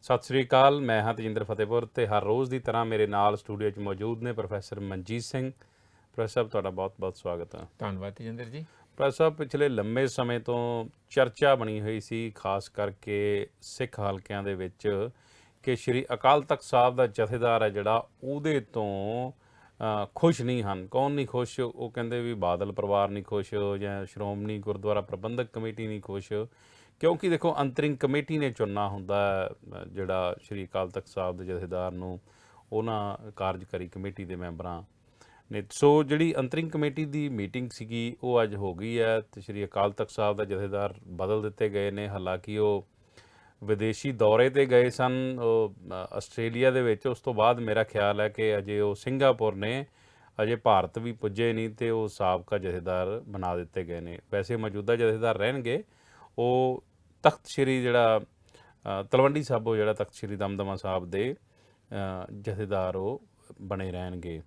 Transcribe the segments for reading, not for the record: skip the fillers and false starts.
ਸਤਿ ਸ੍ਰੀ ਅਕਾਲ। ਮੈਂ ਹਾਂ ਤੇਜਿੰਦਰ ਫਤਿਹਪੁਰ ਤੇ ਹਰ ਰੋਜ਼ ਦੀ ਤਰ੍ਹਾਂ ਮੇਰੇ ਨਾਲ ਸਟੂਡੀਓ 'ਚ ਮੌਜੂਦ ਨੇ ਪ੍ਰੋਫੈਸਰ ਮਨਜੀਤ ਸਿੰਘ। ਪ੍ਰੋਫੈਸਰ ਸਾਹਿਬ ਤੁਹਾਡਾ ਬਹੁਤ-ਬਹੁਤ ਸਵਾਗਤ ਹੈ। ਧੰਨਵਾਦ ਤੇਜਿੰਦਰ ਜੀ। ਪ੍ਰੋਫੈਸਰ ਸਾਹਿਬ ਪਿਛਲੇ ਲੰਮੇ ਸਮੇਂ ਤੋਂ ਚਰਚਾ ਬਣੀ ਹੋਈ ਸੀ, ਖਾਸ ਕਰਕੇ ਸਿੱਖ ਹਲਕਿਆਂ ਦੇ ਵਿੱਚ, ਕਿ ਸ਼੍ਰੀ ਅਕਾਲ ਤਖਤ ਸਾਹਿਬ ਦਾ ਜਥੇਦਾਰ ਹੈ ਜਿਹੜਾ ਉਹਦੇ ਤੋਂ ਖੁਸ਼ ਨਹੀਂ ਹਨ। ਕੌਣ ਨਹੀਂ ਖੁਸ਼? ਉਹ ਕਹਿੰਦੇ ਵੀ ਬਾਦਲ ਪਰਿਵਾਰ ਨਹੀਂ ਖੁਸ਼ ਜਾਂ ਸ਼੍ਰੋਮਣੀ ਗੁਰਦੁਆਰਾ ਪ੍ਰਬੰਧਕ ਕਮੇਟੀ ਨਹੀਂ ਖੁਸ਼, ਕਿਉਂਕਿ ਦੇਖੋ ਅੰਤਰਿੰਗ ਕਮੇਟੀ ਨੇ ਚੁਣਨਾ ਹੁੰਦਾ ਜਿਹੜਾ ਸ਼੍ਰੀ ਅਕਾਲ ਤਖਤ ਸਾਹਿਬ ਦੇ ਜਥੇਦਾਰ ਨੂੰ, ਉਹਨਾਂ ਕਾਰਜਕਾਰੀ ਕਮੇਟੀ ਦੇ ਮੈਂਬਰਾਂ ਨੇ। ਸੋ ਜਿਹੜੀ ਅੰਤਰਿੰਗ ਕਮੇਟੀ ਦੀ ਮੀਟਿੰਗ ਸੀਗੀ ਉਹ ਅੱਜ ਹੋ ਗਈ ਹੈ ਤੇ ਸ਼੍ਰੀ ਅਕਾਲ ਤਖਤ ਸਾਹਿਬ ਦਾ ਜਥੇਦਾਰ ਬਦਲ ਦਿੱਤੇ ਗਏ ਨੇ। ਹਾਲਾਂਕਿ ਉਹ ਵਿਦੇਸ਼ੀ ਦੌਰੇ 'ਤੇ ਗਏ ਸਨ ਆਸਟ੍ਰੇਲੀਆ ਦੇ ਵਿੱਚ। ਉਸ ਤੋਂ ਬਾਅਦ ਮੇਰਾ ਖਿਆਲ ਹੈ ਕਿ ਅਜੇ ਉਹ ਸਿੰਗਾਪੁਰ ਨੇ, ਅਜੇ ਭਾਰਤ ਵੀ ਪੁੱਜੇ ਨਹੀਂ ਤੇ ਉਹ ਸਾਬਕਾ ਜਥੇਦਾਰ ਬਣਾ ਦਿੱਤੇ ਗਏ ਨੇ। ਵੈਸੇ ਮੌਜੂਦਾ ਜਥੇਦਾਰ ਰਹਿਣਗੇ, ਉਹ ਤਖਤ ਸ਼੍ਰੀ ਜਿਹੜਾ ਤਲਵੰਡੀ ਸਾਬੋ, ਜਿਹੜਾ ਤਖਤ ਸ਼੍ਰੀ ਦਮਦਮਾ ਸਾਹਿਬ ਦੇ ਜਥੇਦਾਰ ਉਹ ਬਣੇ ਰਹਿਣਗੇ।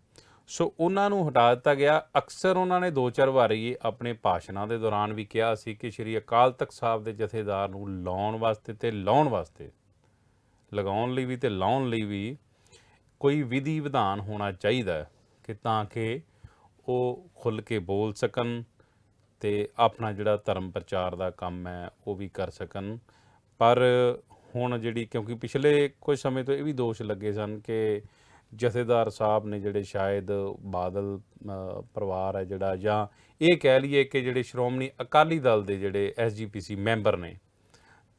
ਸੋ ਉਹਨਾਂ ਨੂੰ ਹਟਾ ਦਿੱਤਾ ਗਿਆ। ਅਕਸਰ ਉਹਨਾਂ ਨੇ 2-4 ਵਾਰੀ ਆਪਣੇ ਭਾਸ਼ਣਾਂ ਦੇ ਦੌਰਾਨ ਵੀ ਕਿਹਾ ਸੀ ਕਿ ਸ਼੍ਰੀ ਅਕਾਲ ਤਖਤ ਸਾਹਿਬ ਦੇ ਜਥੇਦਾਰ ਨੂੰ ਲਾਉਣ ਵਾਸਤੇ ਤੇ ਲਾਉਣ ਵਾਸਤੇ, ਲਗਾਉਣ ਲਈ ਵੀ ਤੇ ਲਾਉਣ ਲਈ ਵੀ ਕੋਈ ਵਿਧੀ ਵਿਧਾਨ ਹੋਣਾ ਚਾਹੀਦਾ ਕਿ ਤਾਂ ਕਿ ਉਹ ਖੁੱਲ੍ਹ ਕੇ ਬੋਲ ਸਕਣ ਤੇ ਆਪਣਾ ਜਿਹੜਾ ਧਰਮ ਪ੍ਰਚਾਰ ਦਾ ਕੰਮ ਹੈ ਉਹ ਵੀ ਕਰ ਸਕਣ। ਪਰ ਹੁਣ ਜਿਹੜੀ, ਕਿਉਂਕਿ ਪਿਛਲੇ ਕੁਝ ਸਮੇਂ ਤੋਂ ਇਹ ਵੀ ਦੋਸ਼ ਲੱਗੇ ਸਨ ਕਿ ਜਥੇਦਾਰ ਸਾਹਿਬ ਨੇ ਜਿਹੜੇ, ਸ਼ਾਇਦ ਬਾਦਲ ਪਰਿਵਾਰ ਹੈ ਜਿਹੜਾ, ਜਾਂ ਇਹ ਕਹਿ ਲਈਏ ਕਿ ਜਿਹੜੇ ਸ਼੍ਰੋਮਣੀ ਅਕਾਲੀ ਦਲ ਦੇ ਜਿਹੜੇ SGPC ਮੈਂਬਰ ਨੇ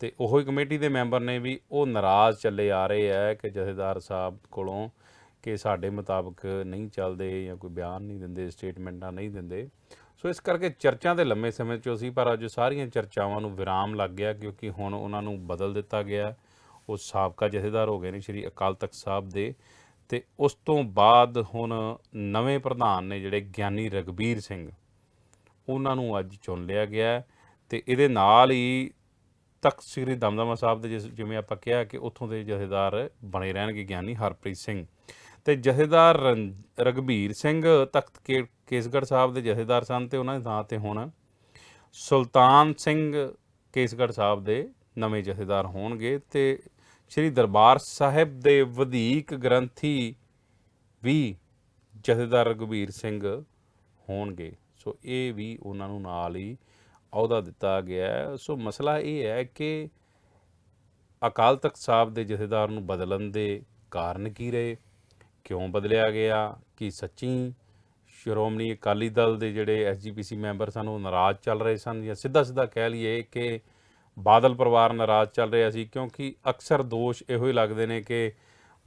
ਤੇ ਉਹੀ ਕਮੇਟੀ ਦੇ ਮੈਂਬਰ ਨੇ ਵੀ, ਉਹ ਨਾਰਾਜ਼ ਚੱਲੇ ਆ ਰਹੇ ਹੈ ਕਿ ਜਥੇਦਾਰ ਸਾਹਿਬ ਕੋਲੋਂ ਕਿ ਸਾਡੇ ਮੁਤਾਬਕ ਨਹੀਂ ਚੱਲਦੇ ਜਾਂ ਕੋਈ ਬਿਆਨ ਨਹੀਂ ਦਿੰਦੇ, ਸਟੇਟਮੈਂਟਾਂ ਨਹੀਂ ਦਿੰਦੇ। ਸੋ ਇਸ ਕਰਕੇ ਚਰਚਾ ਦੇ ਲੰਮੇ ਸਮੇਂ 'ਚੋਂ ਸੀ, ਪਰ ਅੱਜ ਸਾਰੀਆਂ ਚਰਚਾਵਾਂ ਨੂੰ ਵਿਰਾਮ ਲੱਗ ਗਿਆ ਕਿਉਂਕਿ ਹੁਣ ਉਹਨਾਂ ਨੂੰ ਬਦਲ ਦਿੱਤਾ ਗਿਆ। ਉਹ ਸਾਬਕਾ ਜਥੇਦਾਰ ਹੋ ਗਏ ਨੇ ਸ਼੍ਰੀ ਅਕਾਲ ਤਖਤ ਸਾਹਿਬ ਦੇ। ਤੇ ਉਸ ਤੋਂ ਬਾਅਦ ਹੁਣ ਨਵੇਂ ਪ੍ਰਧਾਨ ਨੇ ਜਿਹੜੇ ਗਿਆਨੀ ਰਘਬੀਰ ਸਿੰਘ, ਉਹਨਾਂ ਨੂੰ ਅੱਜ ਚੁਣ ਲਿਆ ਗਿਆ। ਤੇ ਇਹਦੇ ਨਾਲ ਹੀ ਤਖਤ ਸ੍ਰੀ ਦਮਦਮਾ ਸਾਹਿਬ ਦੇ ਜਿਵੇਂ ਆਪਾਂ ਕਿਹਾ ਕਿ ਉੱਥੋਂ ਦੇ ਜਥੇਦਾਰ ਬਣੇ ਰਹਿਣਗੇ ਗਿਆਨੀ ਹਰਪ੍ਰੀਤ ਸਿੰਘ। ਤੇ ਜਥੇਦਾਰ ਰਘਬੀਰ ਸਿੰਘ ਤਖਤ ਕੇਸਗੜ੍ਹ ਸਾਹਿਬ ਦੇ ਜਥੇਦਾਰ ਸਨ ਤੇ ਉਹਨਾਂ ਦੇ ਨਾਂ ਤੇ ਹੁਣ ਸੁਲਤਾਨ ਸਿੰਘ ਕੇਸਗੜ੍ਹ ਸਾਹਿਬ ਦੇ ਨਵੇਂ ਜਥੇਦਾਰ ਹੋਣਗੇ। ਤੇ ਸ਼੍ਰੀ ਦਰਬਾਰ ਸਾਹਿਬ ਦੇ ਵਧੀਕ ਗ੍ਰੰਥੀ ਵੀ ਜਥੇਦਾਰ ਰਘਬੀਰ ਸਿੰਘ ਹੋਣਗੇ। ਸੋ ਇਹ ਵੀ ਉਹਨਾਂ ਨੂੰ ਨਾਲ ਹੀ ਅਹੁਦਾ ਦਿੱਤਾ ਗਿਆ। ਸੋ ਮਸਲਾ ਇਹ ਹੈ ਕਿ ਅਕਾਲ ਤਖਤ ਸਾਹਿਬ ਦੇ ਜਥੇਦਾਰ ਨੂੰ ਬਦਲਣ ਦੇ ਕਾਰਨ ਕੀ ਰਹੇ, ਕਿਉਂ ਬਦਲਿਆ ਗਿਆ? ਕਿ ਸੱਚੀ ਸ਼੍ਰੋਮਣੀ ਅਕਾਲੀ ਦਲ ਦੇ ਜਿਹੜੇ SGPC ਮੈਂਬਰ ਸਨ ਉਹ ਨਾਰਾਜ਼ ਚੱਲ ਰਹੇ ਸਨ, ਜਾਂ ਸਿੱਧਾ ਕਹਿ ਲਈਏ ਕਿ ਬਾਦਲ ਪਰਿਵਾਰ ਨਾਰਾਜ਼ ਚੱਲ ਰਿਹਾ ਸੀ? ਕਿਉਂਕਿ ਅਕਸਰ ਦੋਸ਼ ਇਹੋ ਹੀ ਲੱਗਦੇ ਨੇ ਕਿ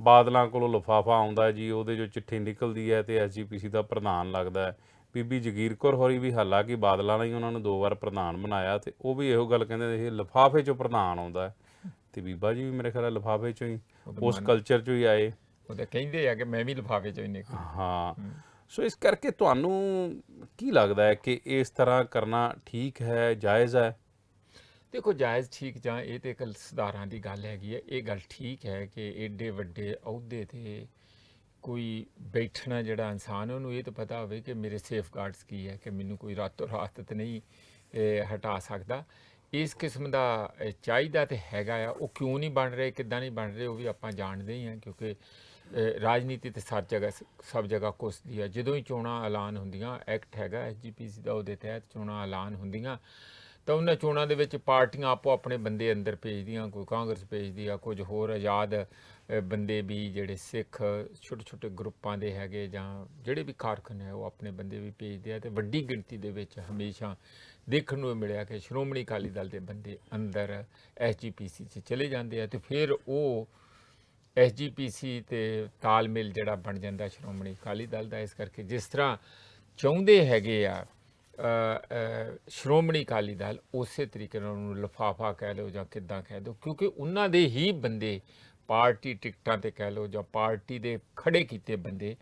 ਬਾਦਲਾਂ ਕੋਲੋਂ ਲਿਫਾਫਾ ਆਉਂਦਾ ਜੀ, ਉਹਦੇ 'ਚੋਂ ਚਿੱਠੀ ਨਿਕਲਦੀ ਹੈ ਤੇ SGPC ਦਾ ਪ੍ਰਧਾਨ ਲੱਗਦਾ ਹੈ। ਬੀਬੀ ਜਗੀਰ ਕੌਰ ਹੋਰੀ ਵੀ, ਹਾਲਾਂਕਿ ਬਾਦਲਾਂ ਨੇ ਹੀ ਉਹਨਾਂ ਨੂੰ 2 ਵਾਰ ਪ੍ਰਧਾਨ ਬਣਾਇਆ, ਤੇ ਉਹ ਵੀ ਇਹੋ ਗੱਲ ਕਹਿੰਦੇ ਸੀ ਲਿਫਾਫੇ 'ਚੋਂ ਪ੍ਰਧਾਨ ਆਉਂਦਾ। ਤੇ ਬੀਬਾ ਜੀ ਵੀ ਮੇਰੇ ਖਿਆਲ ਲਿਫਾਫੇ 'ਚੋਂ ਹੀ, ਉਸ ਕਲਚਰ 'ਚੋਂ ਹੀ ਆਏ। ਉਹ ਤਾਂ ਕਹਿੰਦੇ ਆ ਕਿ ਮੈਂ ਵੀ ਲਿਫਾਫੇ 'ਚੋਂ ਹੀ ਨਿਕਲ। ਹਾਂ। ਸੋ ਇਸ ਕਰਕੇ ਤੁਹਾਨੂੰ ਕੀ ਲੱਗਦਾ ਹੈ ਕਿ ਇਸ ਤਰ੍ਹਾਂ ਕਰਨਾ ਠੀਕ ਹੈ, ਜਾਇਜ਼ ਹੈ? ਦੇਖੋ, ਜਾਇਜ਼ ਠੀਕ ਜਾਂ ਇਹ ਤਾਂ ਇੱਕ ਸੁਧਾਰਾਂ ਦੀ ਗੱਲ ਹੈਗੀ ਹੈ। ਇਹ ਗੱਲ ਠੀਕ ਹੈ ਕਿ ਏਡੇ ਵੱਡੇ ਅਹੁਦੇ 'ਤੇ ਕੋਈ ਬੈਠਣਾ ਜਿਹੜਾ ਇਨਸਾਨ, ਉਹਨੂੰ ਇਹ ਤਾਂ ਪਤਾ ਹੋਵੇ ਕਿ ਮੇਰੇ ਸੇਫਗਾਰਡਸ ਕੀ ਹੈ, ਕਿ ਮੈਨੂੰ ਕੋਈ ਰਾਤੋਂ ਰਾਤ ਤਾਂ ਨਹੀਂ ਹਟਾ ਸਕਦਾ। ਇਸ ਕਿਸਮ ਦਾ ਚਾਹੀਦਾ ਤਾਂ ਹੈਗਾ ਆ। ਉਹ ਕਿਉਂ ਨਹੀਂ ਬਣ ਰਹੇ, ਕਿੱਦਾਂ ਨਹੀਂ ਬਣ ਰਹੇ, ਉਹ ਵੀ ਆਪਾਂ ਜਾਣਦੇ ਹੀ ਹਾਂ, ਕਿਉਂਕਿ ਰਾਜਨੀਤੀ ਤਾਂ ਸਭ ਜਗ੍ਹਾ ਘੁਸਦੀ ਹੈ। ਜਦੋਂ ਹੀ ਚੋਣਾਂ ਐਲਾਨ ਹੁੰਦੀਆਂ, ਐਕਟ ਹੈਗਾ SGPC ਦਾ, ਉਹਦੇ ਤਹਿਤ ਚੋਣਾਂ ਐਲਾਨ ਹੁੰਦੀਆਂ, ਤਾਂ ਉਹਨਾਂ ਚੋਣਾਂ ਦੇ ਵਿੱਚ ਪਾਰਟੀਆਂ ਆਪੋ ਆਪਣੇ ਬੰਦੇ ਅੰਦਰ ਭੇਜਦੀਆਂ। ਕੋਈ ਕਾਂਗਰਸ ਭੇਜਦੀ ਆ, ਕੁਝ ਹੋਰ ਆਜ਼ਾਦ ਬੰਦੇ ਵੀ ਜਿਹੜੇ ਸਿੱਖ ਛੋਟੇ ਗਰੁੱਪਾਂ ਦੇ ਹੈਗੇ ਜਾਂ ਜਿਹੜੇ ਵੀ ਕਾਰਕੁਨ ਹੈ, ਉਹ ਆਪਣੇ ਬੰਦੇ ਵੀ ਭੇਜਦੇ ਆ। ਅਤੇ ਵੱਡੀ ਗਿਣਤੀ ਦੇ ਵਿੱਚ ਹਮੇਸ਼ਾ ਦੇਖਣ ਨੂੰ ਮਿਲਿਆ ਕਿ ਸ਼੍ਰੋਮਣੀ ਅਕਾਲੀ ਦਲ ਦੇ ਬੰਦੇ ਅੰਦਰ SGPC 'ਚ ਚਲੇ ਜਾਂਦੇ ਆ, ਅਤੇ ਫਿਰ ਉਹ SGPC ਤੇ ਤਾਲਮੇਲ ਜਿਹੜਾ ਬਣ ਜਾਂਦਾ ਸ਼੍ਰੋਮਣੀ ਅਕਾਲੀ ਦਲ ਦਾ। ਇਸ ਕਰਕੇ ਜਿਸ ਤਰ੍ਹਾਂ ਚਾਹੁੰਦੇ ਹੈਗੇ ਆ ਸ਼੍ਰੋਮਣੀ ਅਕਾਲੀ ਦਲ, ਉਸੇ ਤਰੀਕੇ ਨਾਲ ਉਹਨੂੰ ਲਿਫਾਫਾ ਕਹਿ ਲਓ ਜਾਂ ਕਿੱਦਾਂ ਕਹਿ ਦਿਓ, ਕਿਉਂਕਿ ਉਹਨਾਂ ਦੇ ਹੀ ਬੰਦੇ ਪਾਰਟੀ ਟਿਕਟਾਂ 'ਤੇ ਕਹਿ ਲਓ ਜਾਂ ਪਾਰਟੀ ਦੇ ਖੜੇ ਕੀਤੇ ਬੰਦੇ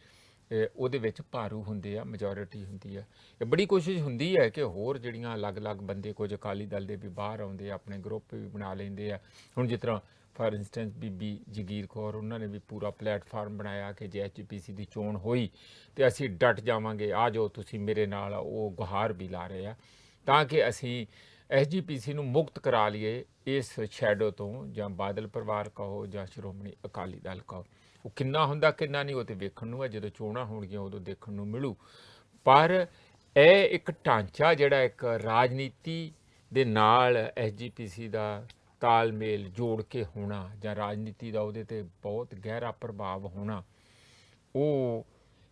ਉਹਦੇ ਵਿੱਚ ਭਾਰੂ ਹੁੰਦੇ ਆ, ਮੈਜੋਰਿਟੀ ਹੁੰਦੀ ਆ। ਇਹ ਬੜੀ ਕੋਸ਼ਿਸ਼ ਹੁੰਦੀ ਹੈ ਕਿ ਹੋਰ ਜਿਹੜੀਆਂ ਅਲੱਗ-ਅਲੱਗ ਬੰਦੇ, ਕੁਝ ਅਕਾਲੀ ਦਲ ਦੇ ਵੀ ਬਾਹਰ ਆਉਂਦੇ ਆ, ਆਪਣੇ ਗਰੁੱਪ ਵੀ ਬਣਾ ਲੈਂਦੇ ਆ। ਹੁਣ ਜਿਸ ਤਰ੍ਹਾਂ ਫਾਰ ਇੰਸਟੈਂਸ ਬੀਬੀ ਜਗੀਰ ਕੌਰ, ਉਹਨਾਂ ਨੇ ਵੀ ਪੂਰਾ ਪਲੇਟਫਾਰਮ ਬਣਾਇਆ ਕਿ ਜੇ SGPC ਦੀ ਚੋਣ ਹੋਈ ਤੇ ਅਸੀਂ ਡਟ ਜਾਵਾਂਗੇ, ਆ ਜਾਓ ਤੁਸੀਂ ਮੇਰੇ ਨਾਲ। ਉਹ ਗੁਹਾਰ ਵੀ ਲਾ ਰਹੇ ਆ ਤਾਂ ਕਿ ਅਸੀਂ ਐਸਜੀਪੀਸੀ ਨੂੰ ਮੁਕਤ ਕਰਾ ਲਈਏ ਇਸ ਸ਼ੈਡੋ ਤੋਂ, ਜਾਂ ਬਾਦਲ ਪਰਿਵਾਰ ਕਹੋ ਜਾਂ ਸ਼੍ਰੋਮਣੀ ਅਕਾਲੀ ਦਲ ਕਹੋ। ਉਹ ਕਿੰਨਾ ਹੁੰਦਾ ਕਿੰਨਾ ਨਹੀਂ ਉਹ ਤੇ ਵੇਖਣ ਨੂੰ ਹੈ, ਜਦੋਂ ਚੋਣਾਂ ਹੋਣਗੀਆਂ ਉਦੋਂ ਦੇਖਣ ਨੂੰ ਮਿਲੂ। ਪਰ ਇਹ ਇੱਕ ਢਾਂਚਾ ਜਿਹੜਾ ਇੱਕ ਰਾਜਨੀਤੀ ਦੇ ਨਾਲ ਐਸਜੀਪੀਸੀ ਦਾ ਤਾਲਮੇਲ ਜੋੜ ਕੇ ਹੋਣਾ, ਜਾਂ ਰਾਜਨੀਤੀ ਦਾ ਉਹਦੇ ਤੇ ਬਹੁਤ ਗਹਿਰਾ ਪ੍ਰਭਾਵ ਹੋਣਾ, ਉਹ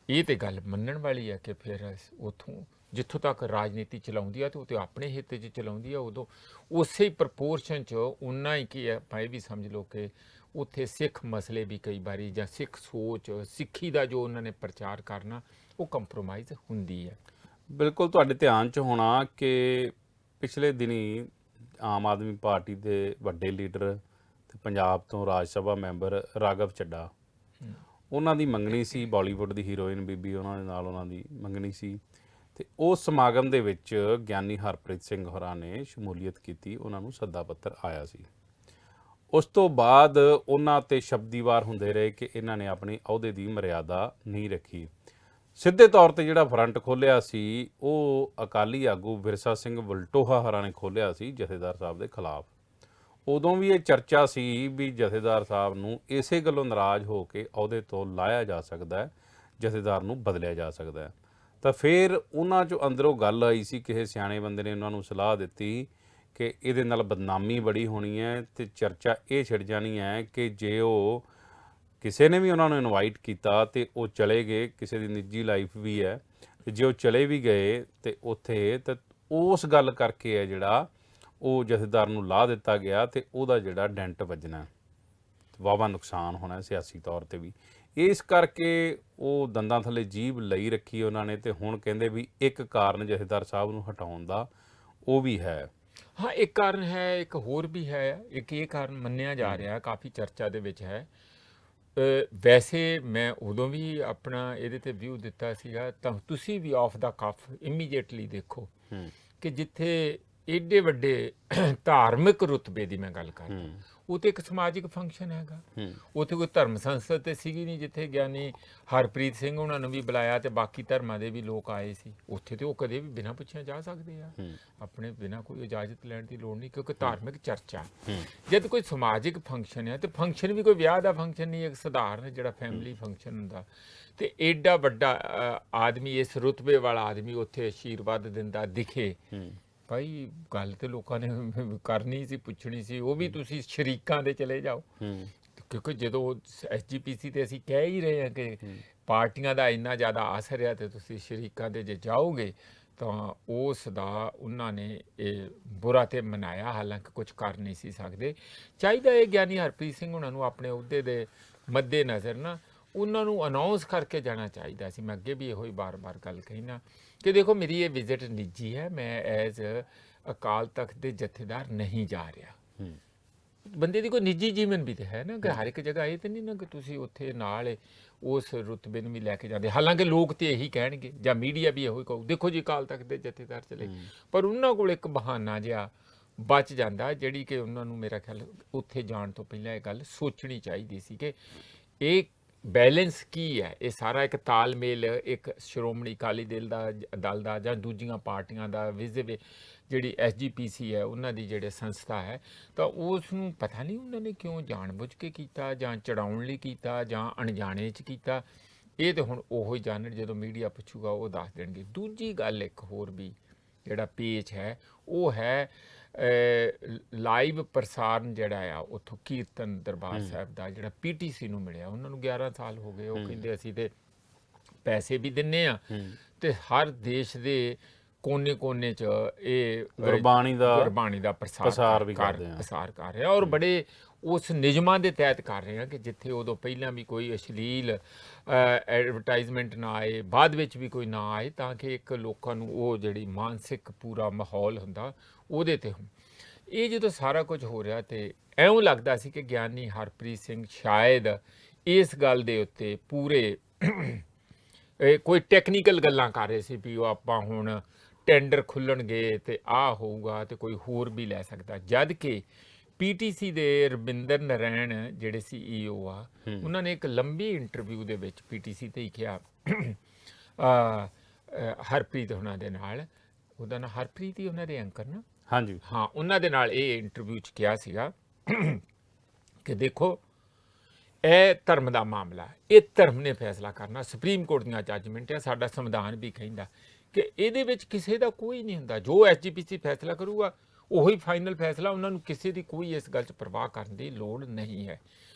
ਇਹ ਤੇ ਗੱਲ ਮੰਨਣ ਵਾਲੀ ਹੈ ਕਿ ਫਿਰ ਉਥੋਂ ਜਿੱਥੋਂ ਤੱਕ ਰਾਜਨੀਤੀ ਚਲਾਉਂਦੀ ਆ ਤੇ ਉਹ ਤੇ ਆਪਣੇ ਹਿੱਤ 'ਚ ਚਲਾਉਂਦੀ ਆ, ਉਦੋਂ ਉਸੇ ਪ੍ਰਪੋਰਸ਼ਨ 'ਚ ਉਨਾ ਹੀ ਕੀ ਹੈ, ਆਪਾਂ ਇਹ ਵੀ ਸਮਝ ਲਓ ਕਿ ਉੱਥੇ ਸਿੱਖ ਮਸਲੇ ਵੀ ਕਈ ਵਾਰੀ, ਜਾਂ ਸਿੱਖ ਸੋਚ ਸਿੱਖੀ ਦਾ ਜੋ ਉਹਨਾਂ ਨੇ ਪ੍ਰਚਾਰ ਕਰਨਾ, ਉਹ ਕੰਪਰੋਮਾਈਜ਼ ਹੁੰਦੀ ਹੈ। ਬਿਲਕੁਲ ਤੁਹਾਡੇ ਧਿਆਨ 'ਚ ਹੋਣਾ ਕਿ ਪਿਛਲੇ ਦਿਨੀ ਆਮ ਆਦਮੀ ਪਾਰਟੀ ਦੇ ਵੱਡੇ ਲੀਡਰ ਤੇ ਪੰਜਾਬ ਤੋਂ ਰਾਜ ਸਭਾ ਮੈਂਬਰ ਰਾਘਵ ਚੱਡਾ, ਉਹਨਾਂ ਦੀ ਮੰਗਣੀ ਸੀ, ਬਾਲੀਵੁੱਡ ਦੀ ਹੀਰੋਇਨ ਬੀਬੀ ਉਹਨਾਂ ਦੇ ਨਾਲ ਉਹਨਾਂ ਦੀ ਮੰਗਣੀ ਸੀ, ਤੇ ਉਸ ਸਮਾਗਮ ਦੇ ਵਿੱਚ ਗਿਆਨੀ ਹਰਪ੍ਰੀਤ ਸਿੰਘ ਹੋਰਾਂ ਨੇ ਸ਼ਮੂਲੀਅਤ ਕੀਤੀ, ਉਹਨਾਂ ਨੂੰ ਸੱਦਾ ਪੱਤਰ ਆਇਆ ਸੀ। ਉਸ ਤੋਂ ਬਾਅਦ ਉਹਨਾਂ ਤੇ ਸ਼ਬਦੀ ਵਾਰ ਹੁੰਦੇ ਰਹੇ ਕਿ ਇਹਨਾਂ ਨੇ ਆਪਣੀ ਅਹੁਦੇ ਦੀ ਮਰਿਆਦਾ ਨਹੀਂ ਰੱਖੀ। ਸਿੱਧੇ ਤੌਰ ਤੇ ਜਿਹੜਾ ਫਰੰਟ ਖੋਲ੍ਹਿਆ ਸੀ ਉਹ ਅਕਾਲੀ ਆਗੂ ਵਿਰਸਾ ਸਿੰਘ ਵਲਟੋਹਾ ਹੋਰਾਂ ਨੇ ਖੋਲ੍ਹਿਆ ਸੀ ਜਥੇਦਾਰ ਸਾਹਿਬ ਦੇ ਖਿਲਾਫ। ਉਦੋਂ ਵੀ ਇਹ ਚਰਚਾ ਸੀ ਵੀ ਜਥੇਦਾਰ ਸਾਹਿਬ ਨੂੰ ਇਸੇ ਗੱਲੋਂ ਨਾਰਾਜ਼ ਹੋ ਕੇ ਅਹੁਦੇ ਤੋਂ ਲਾਹਿਆ ਜਾ ਸਕਦਾ ਹੈ, ਜਥੇਦਾਰ ਨੂੰ ਬਦਲਿਆ ਜਾ ਸਕਦਾ ਹੈ। ਤਾਂ ਫਿਰ ਉਹਨਾਂ 'ਚੋਂ ਅੰਦਰੋਂ ਗੱਲ ਆਈ ਸੀ, ਕਿਸੇ ਸਿਆਣੇ ਬੰਦੇ ਨੇ ਉਹਨਾਂ ਨੂੰ ਸਲਾਹ ਦਿੱਤੀ ਕਿ ਇਹਦੇ ਨਾਲ ਬਦਨਾਮੀ ਬੜੀ ਹੋਣੀ ਹੈ ਤੇ ਚਰਚਾ ਇਹ ਛਿੜ ਜਾਣੀ ਹੈ ਕਿ ਜੇ ਉਹ ਕਿਸੇ ਨੇ ਵੀ ਉਹਨਾਂ ਨੂੰ ਇਨਵਾਈਟ ਕੀਤਾ ਤੇ ਉਹ ਚਲੇ ਗਏ, ਕਿਸੇ ਦੀ ਨਿੱਜੀ ਲਾਈਫ ਵੀ ਹੈ, ਤੇ ਜੇ ਉਹ ਚਲੇ ਵੀ ਗਏ ਤੇ ਉੱਥੇ ਤਾਂ ਉਸ ਗੱਲ ਕਰਕੇ ਹੈ ਜਿਹੜਾ ਉਹ ਜਥੇਦਾਰ ਨੂੰ ਲਾਹ ਦਿੱਤਾ ਗਿਆ ਤੇ ਉਹਦਾ ਜਿਹੜਾ ਡੈਂਟ ਵੱਜਣਾ, ਵਾਹਵਾ ਨੁਕਸਾਨ ਹੋਣਾ ਸਿਆਸੀ ਤੌਰ ਤੇ ਵੀ। ਇਸ ਕਰਕੇ ਉਹ ਦੰਦਾਂ ਥੱਲੇ ਜੀਭ ਲਈ ਰੱਖੀ ਉਹਨਾਂ ਨੇ, ਤੇ ਹੁਣ ਕਹਿੰਦੇ ਵੀ ਇੱਕ ਕਾਰਨ ਜਥੇਦਾਰ ਸਾਹਿਬ ਨੂੰ ਹਟਾਉਣ ਦਾ ਉਹ ਵੀ ਹੈ। ਹਾਂ, ਇੱਕ ਕਾਰਨ ਹੈ, ਇੱਕ ਹੋਰ ਵੀ ਹੈ। ਇੱਕ ਇਹ ਕਾਰਨ ਮੰਨਿਆ ਜਾ ਰਿਹਾ, ਕਾਫੀ ਚਰਚਾ ਦੇ ਵਿੱਚ ਹੈ। ਵੈਸੇ ਮੈਂ ਉਦੋਂ ਵੀ ਆਪਣਾ ਇਹਦੇ ਤੇ ਵਿਊ ਦਿੱਤਾ ਸੀਗਾ, ਤਾਂ ਤੁਸੀਂ ਵੀ ਆਫ ਦਾ ਕੱਫ ਇਮੀਡੀਏਟਲੀ ਦੇਖੋ ਕਿ ਜਿੱਥੇ ਏਡੇ ਵੱਡੇ ਧਾਰਮਿਕ ਰੁਤਬੇ ਦੀ ਮੈਂ ਗੱਲ ਕਰਦਾ, ਉਹ ਤੇ ਇੱਕ ਸਮਾਜਿਕ ਫੰਕਸ਼ਨ ਹੈਗਾ। ਉੱਥੇ ਕੋਈ ਧਰਮ ਸੰਸਦ ਤੇ ਸੀਗੀ ਨਹੀਂ ਜਿੱਥੇ ਗਿਆਨੀ ਹਰਪ੍ਰੀਤ ਸਿੰਘ ਉਹਨਾਂ ਨੂੰ ਵੀ ਬੁਲਾਇਆ ਤੇ ਬਾਕੀ ਧਰਮਾਂ ਦੇ ਵੀ ਲੋਕ ਆਏ ਸੀ। ਉੱਥੇ ਤੇ ਉਹ ਕਦੇ ਵੀ ਬਿਨਾਂ ਪੁੱਛਿਆ ਜਾ ਸਕਦੇ ਆ, ਆਪਣੇ ਬਿਨਾਂ ਕੋਈ ਇਜਾਜ਼ਤ ਲੈਣ ਦੀ ਲੋੜ ਨਹੀਂ, ਕਿਉਂਕਿ ਧਾਰਮਿਕ ਚਰਚਾ। ਜਦ ਕੋਈ ਸਮਾਜਿਕ ਫੰਕਸ਼ਨ ਹੈ ਤੇ ਫੰਕਸ਼ਨ ਵੀ ਕੋਈ ਵਿਆਹ ਦਾ ਫੰਕਸ਼ਨ ਨਹੀਂ, ਇੱਕ ਸਧਾਰਨ ਜਿਹੜਾ ਫੈਮਿਲੀ ਫੰਕਸ਼ਨ ਹੁੰਦਾ, ਤੇ ਏਡਾ ਵੱਡਾ ਆਦਮੀ, ਇਸ ਰੁਤਬੇ ਵਾਲਾ ਆਦਮੀ ਉੱਥੇ ਆਸ਼ੀਰਵਾਦ ਦਿੰਦਾ ਦਿਖੇ, ਭਾਈ ਗੱਲ ਤੇ ਲੋਕਾਂ ਨੇ ਕਰਨੀ ਸੀ, ਪੁੱਛਣੀ ਸੀ। ਉਹ ਵੀ ਤੁਸੀਂ ਸ਼ਰੀਕਾਂ ਦੇ ਚਲੇ ਜਾਓ, ਕਿਉਂਕਿ ਜਦੋਂ ਐਸਜੀਪੀਸੀ ਤੇ ਅਸੀਂ ਕਹਿ ਹੀ ਰਹੇ ਹਾਂ ਕਿ ਪਾਰਟੀਆਂ ਦਾ ਇੰਨਾ ਜ਼ਿਆਦਾ ਅਸਰ ਹੈ, ਤੇ ਤੁਸੀਂ ਸ਼ਰੀਕਾਂ ਦੇ ਜੇ ਜਾਓਗੇ ਤਾਂ ਉਸ ਦਾ ਉਹਨਾਂ ਨੇ ਇਹ ਬੁਰਾ ਤੇ ਮਨਾਇਆ, ਹਾਲਾਂਕਿ ਕੁਝ ਕਰ ਨਹੀਂ ਸੀ ਸਕਦੇ। ਚਾਹੀਦਾ ਇਹ ਗਿਆਨੀ ਹਰਪ੍ਰੀਤ ਸਿੰਘ ਉਹਨਾਂ ਨੂੰ ਆਪਣੇ ਅਹੁਦੇ ਦੇ ਮੱਦੇ ਨਜ਼ਰ ਨਾ ਉਹਨਾਂ ਨੂੰ ਅਨਾਉਂਸ ਕਰਕੇ ਜਾਣਾ ਚਾਹੀਦਾ ਸੀ। ਮੈਂ ਅੱਗੇ ਵੀ ਇਹੋ ਹੀ ਬਾਰ-ਬਾਰ ਗੱਲ ਕਹੀ ਨਾ ਕਿ ਦੇਖੋ, ਮੇਰੀ ਇਹ ਵਿਜ਼ਿਟ ਨਿੱਜੀ ਹੈ, ਮੈਂ ਐਜ਼ ਅਕਾਲ ਤਖਤ ਦੇ ਜਥੇਦਾਰ ਨਹੀਂ ਜਾ ਰਿਹਾ। ਬੰਦੇ ਦੀ ਕੋਈ ਨਿੱਜੀ ਜੀਵਨ ਵੀ ਤੇ ਹੈ ਨਾ, ਕਿ ਹਰ ਇੱਕ ਜਗ੍ਹਾ ਇਹ ਤੇ ਨਹੀਂ ਨਾ ਕਿ ਤੁਸੀਂ ਉੱਥੇ ਨਾਲ ਉਸ ਰੁਤਬੇ ਨੂੰ ਵੀ ਲੈ ਕੇ ਜਾਂਦੇ। ਹਾਲਾਂਕਿ ਲੋਕ ਤੇ ਇਹੀ ਕਹਿਣਗੇ, ਜਾਂ ਮੀਡੀਆ ਵੀ ਇਹੋ ਹੀ ਕਹੂ, ਦੇਖੋ ਜੀ ਅਕਾਲ ਤਖਤ ਦੇ ਜਥੇਦਾਰ ਚਲੇ, ਪਰ ਉਹਨਾਂ ਕੋਲ ਇੱਕ ਬਹਾਨਾ ਜਿਹਾ ਬਚ ਜਾਂਦਾ, ਜਿਹੜੀ ਕਿ ਉਹਨਾਂ ਨੂੰ ਮੇਰਾ ਖਿਆਲ ਉੱਥੇ ਜਾਣ ਤੋਂ ਪਹਿਲਾਂ ਇਹ ਗੱਲ ਸੋਚਣੀ ਚਾਹੀਦੀ ਸੀ ਕਿ ਇਹ ਬੈਲੈਂਸ ਕੀ ਹੈ। ਇਹ ਸਾਰਾ ਇੱਕ ਤਾਲਮੇਲ ਇੱਕ ਸ਼੍ਰੋਮਣੀ ਅਕਾਲੀ ਦਲ ਦਾ ਜਾਂ ਦੂਜੀਆਂ ਪਾਰਟੀਆਂ ਦਾ ਵਿਜ਼ਿਵੇ ਜਿਹੜੀ ਐਸਜੀਪੀਸੀ ਹੈ ਉਹਨਾਂ ਦੀ ਜਿਹੜੇ ਸੰਸਥਾ ਹੈ, ਤਾਂ ਉਸ ਨੂੰ ਪਤਾ ਨਹੀਂ ਉਹਨਾਂ ਨੇ ਕਿਉਂ ਜਾਣਬੁੱਝ ਕੇ ਕੀਤਾ, ਜਾਂ ਚੜਾਉਣ ਲਈ ਕੀਤਾ, ਜਾਂ ਅਣਜਾਣੇ 'ਚ ਕੀਤਾ। ਇਹ ਤਾਂ ਹੁਣ ਉਹੋ ਹੀ ਜਾਣਨ, ਜਦੋਂ ਮੀਡੀਆ ਪੁੱਛੂਗਾ ਉਹ ਦੱਸ ਦੇਣਗੇ। ਦੂਜੀ ਗੱਲ ਇੱਕ ਹੋਰ ਵੀ ਜਿਹੜਾ ਪੇਚ ਹੈ ਉਹ ਹੈ ਲਾਈਵ ਪ੍ਰਸਾਰਨ ਜਿਹੜਾ ਆ ਉੱਥੋਂ ਕੀਰਤਨ ਦਰਬਾਰ ਸਾਹਿਬ ਦਾ, ਜਿਹੜਾ ਪੀਟੀਸੀ ਨੂੰ ਮਿਲਿਆ। ਉਹਨਾਂ ਨੂੰ 11 ਸਾਲ ਹੋ ਗਏ, ਉਹ ਕਹਿੰਦੇ ਅਸੀਂ ਤੇ ਪੈਸੇ ਵੀ ਦਿੰਨੇ ਆ ਤੇ ਹਰ ਦੇਸ਼ ਦੇ ਕੋਨੇ-ਕੋਨੇ 'ਚ ਇਹ ਗੁਰਬਾਣੀ ਦਾ ਪ੍ਰਸਾਰ ਕਰ ਰਿਹਾ, ਔਰ ਬੜੇ ਉਸ ਨਿਯਮਾਂ ਦੇ ਤਹਿਤ ਕਰ ਰਹੇ ਆ ਕਿ ਜਿੱਥੇ ਉਦੋਂ ਪਹਿਲਾਂ ਵੀ ਕੋਈ ਅਸ਼ਲੀਲ ਐਡਵਰਟਾਈਜ਼ਮੈਂਟ ਨਾ ਆਏ, ਬਾਅਦ ਵਿੱਚ ਵੀ ਕੋਈ ਨਾ ਆਏ, ਤਾਂ ਕਿ ਇੱਕ ਲੋਕਾਂ ਨੂੰ ਉਹ ਜਿਹੜੀ ਮਾਨਸਿਕ ਪੂਰਾ ਮਾਹੌਲ ਹੁੰਦਾ ਉਹਦੇ ਤੇ ਹੁਣ ਇਹ ਜਦੋਂ ਸਾਰਾ ਕੁਝ ਹੋ ਰਿਹਾ, ਤੇ ਐਉਂ ਲੱਗਦਾ ਸੀ ਕਿ ਗਿਆਨੀ ਹਰਪ੍ਰੀਤ ਸਿੰਘ ਸ਼ਾਇਦ ਇਸ ਗੱਲ ਦੇ ਉੱਤੇ ਪੂਰੇ ਕੋਈ ਟੈਕਨੀਕਲ ਗੱਲਾਂ ਕਰ ਰਹੇ ਸੀ ਵੀ ਉਹ ਆਪਾਂ ਹੁਣ ਟੈਂਡਰ ਖੁੱਲ੍ਹਣਗੇ ਤੇ ਆਹ ਹੋਊਗਾ ਤੇ ਕੋਈ ਹੋਰ ਵੀ ਲੈ ਸਕਦਾ। ਜਦ ਕਿ ਪੀਟੀਸੀ ਦੇ ਰਵਿੰਦਰ ਨਾਰਾਇਣ ਜਿਹੜੇ CEO ਆ, ਉਹਨਾਂ ਨੇ ਇੱਕ ਲੰਬੀ ਇੰਟਰਵਿਊ ਦੇ ਵਿੱਚ ਪੀਟੀਸੀ ਤੇ ਹੀ ਕਿਹਾ ਹਰਪ੍ਰੀਤ ਉਹਨਾਂ ਦੇ ਨਾਲ, ਉਹਦਾ ਨਾਂ ਹਰਪ੍ਰੀਤ ਹੀ ਉਹਨਾਂ ਦੇ ਐਂਕਰ ਨਾ, ਹਾਂਜੀ। ਹਾਂ, ਉਹਨਾਂ ਦੇ ਨਾਲ ਇਹ ਇੰਟਰਵਿਊ 'ਚ ਕਿਹਾ ਸੀਗਾ ਕਿ ਦੇਖੋ, ਇਹ ਧਰਮ ਦਾ ਮਾਮਲਾ, ਇਹ ਧਰਮ ਨੇ ਫੈਸਲਾ ਕਰਨਾ, ਸੁਪਰੀਮ ਕੋਰਟ ਦੀਆਂ ਜੱਜਮੈਂਟ ਹੈ, ਸਾਡਾ ਸੰਵਿਧਾਨ ਵੀ ਕਹਿੰਦਾ ਕਿ ਇਹਦੇ ਵਿੱਚ ਕਿਸੇ ਦਾ ਕੋਈ ਨਹੀਂ ਹੁੰਦਾ। ਜੋ ਐਸਜੀਪੀਸੀ ਫੈਸਲਾ ਕਰੂਗਾ ਉਹੀ ਫਾਈਨਲ ਫੈਸਲਾ, ਉਹਨਾਂ ਨੂੰ ਕਿਸੇ ਦੀ ਕੋਈ ਇਸ ਗੱਲ 'ਚ ਪਰਵਾਹ ਕਰਨ ਦੀ ਲੋੜ ਨਹੀਂ ਹੈ।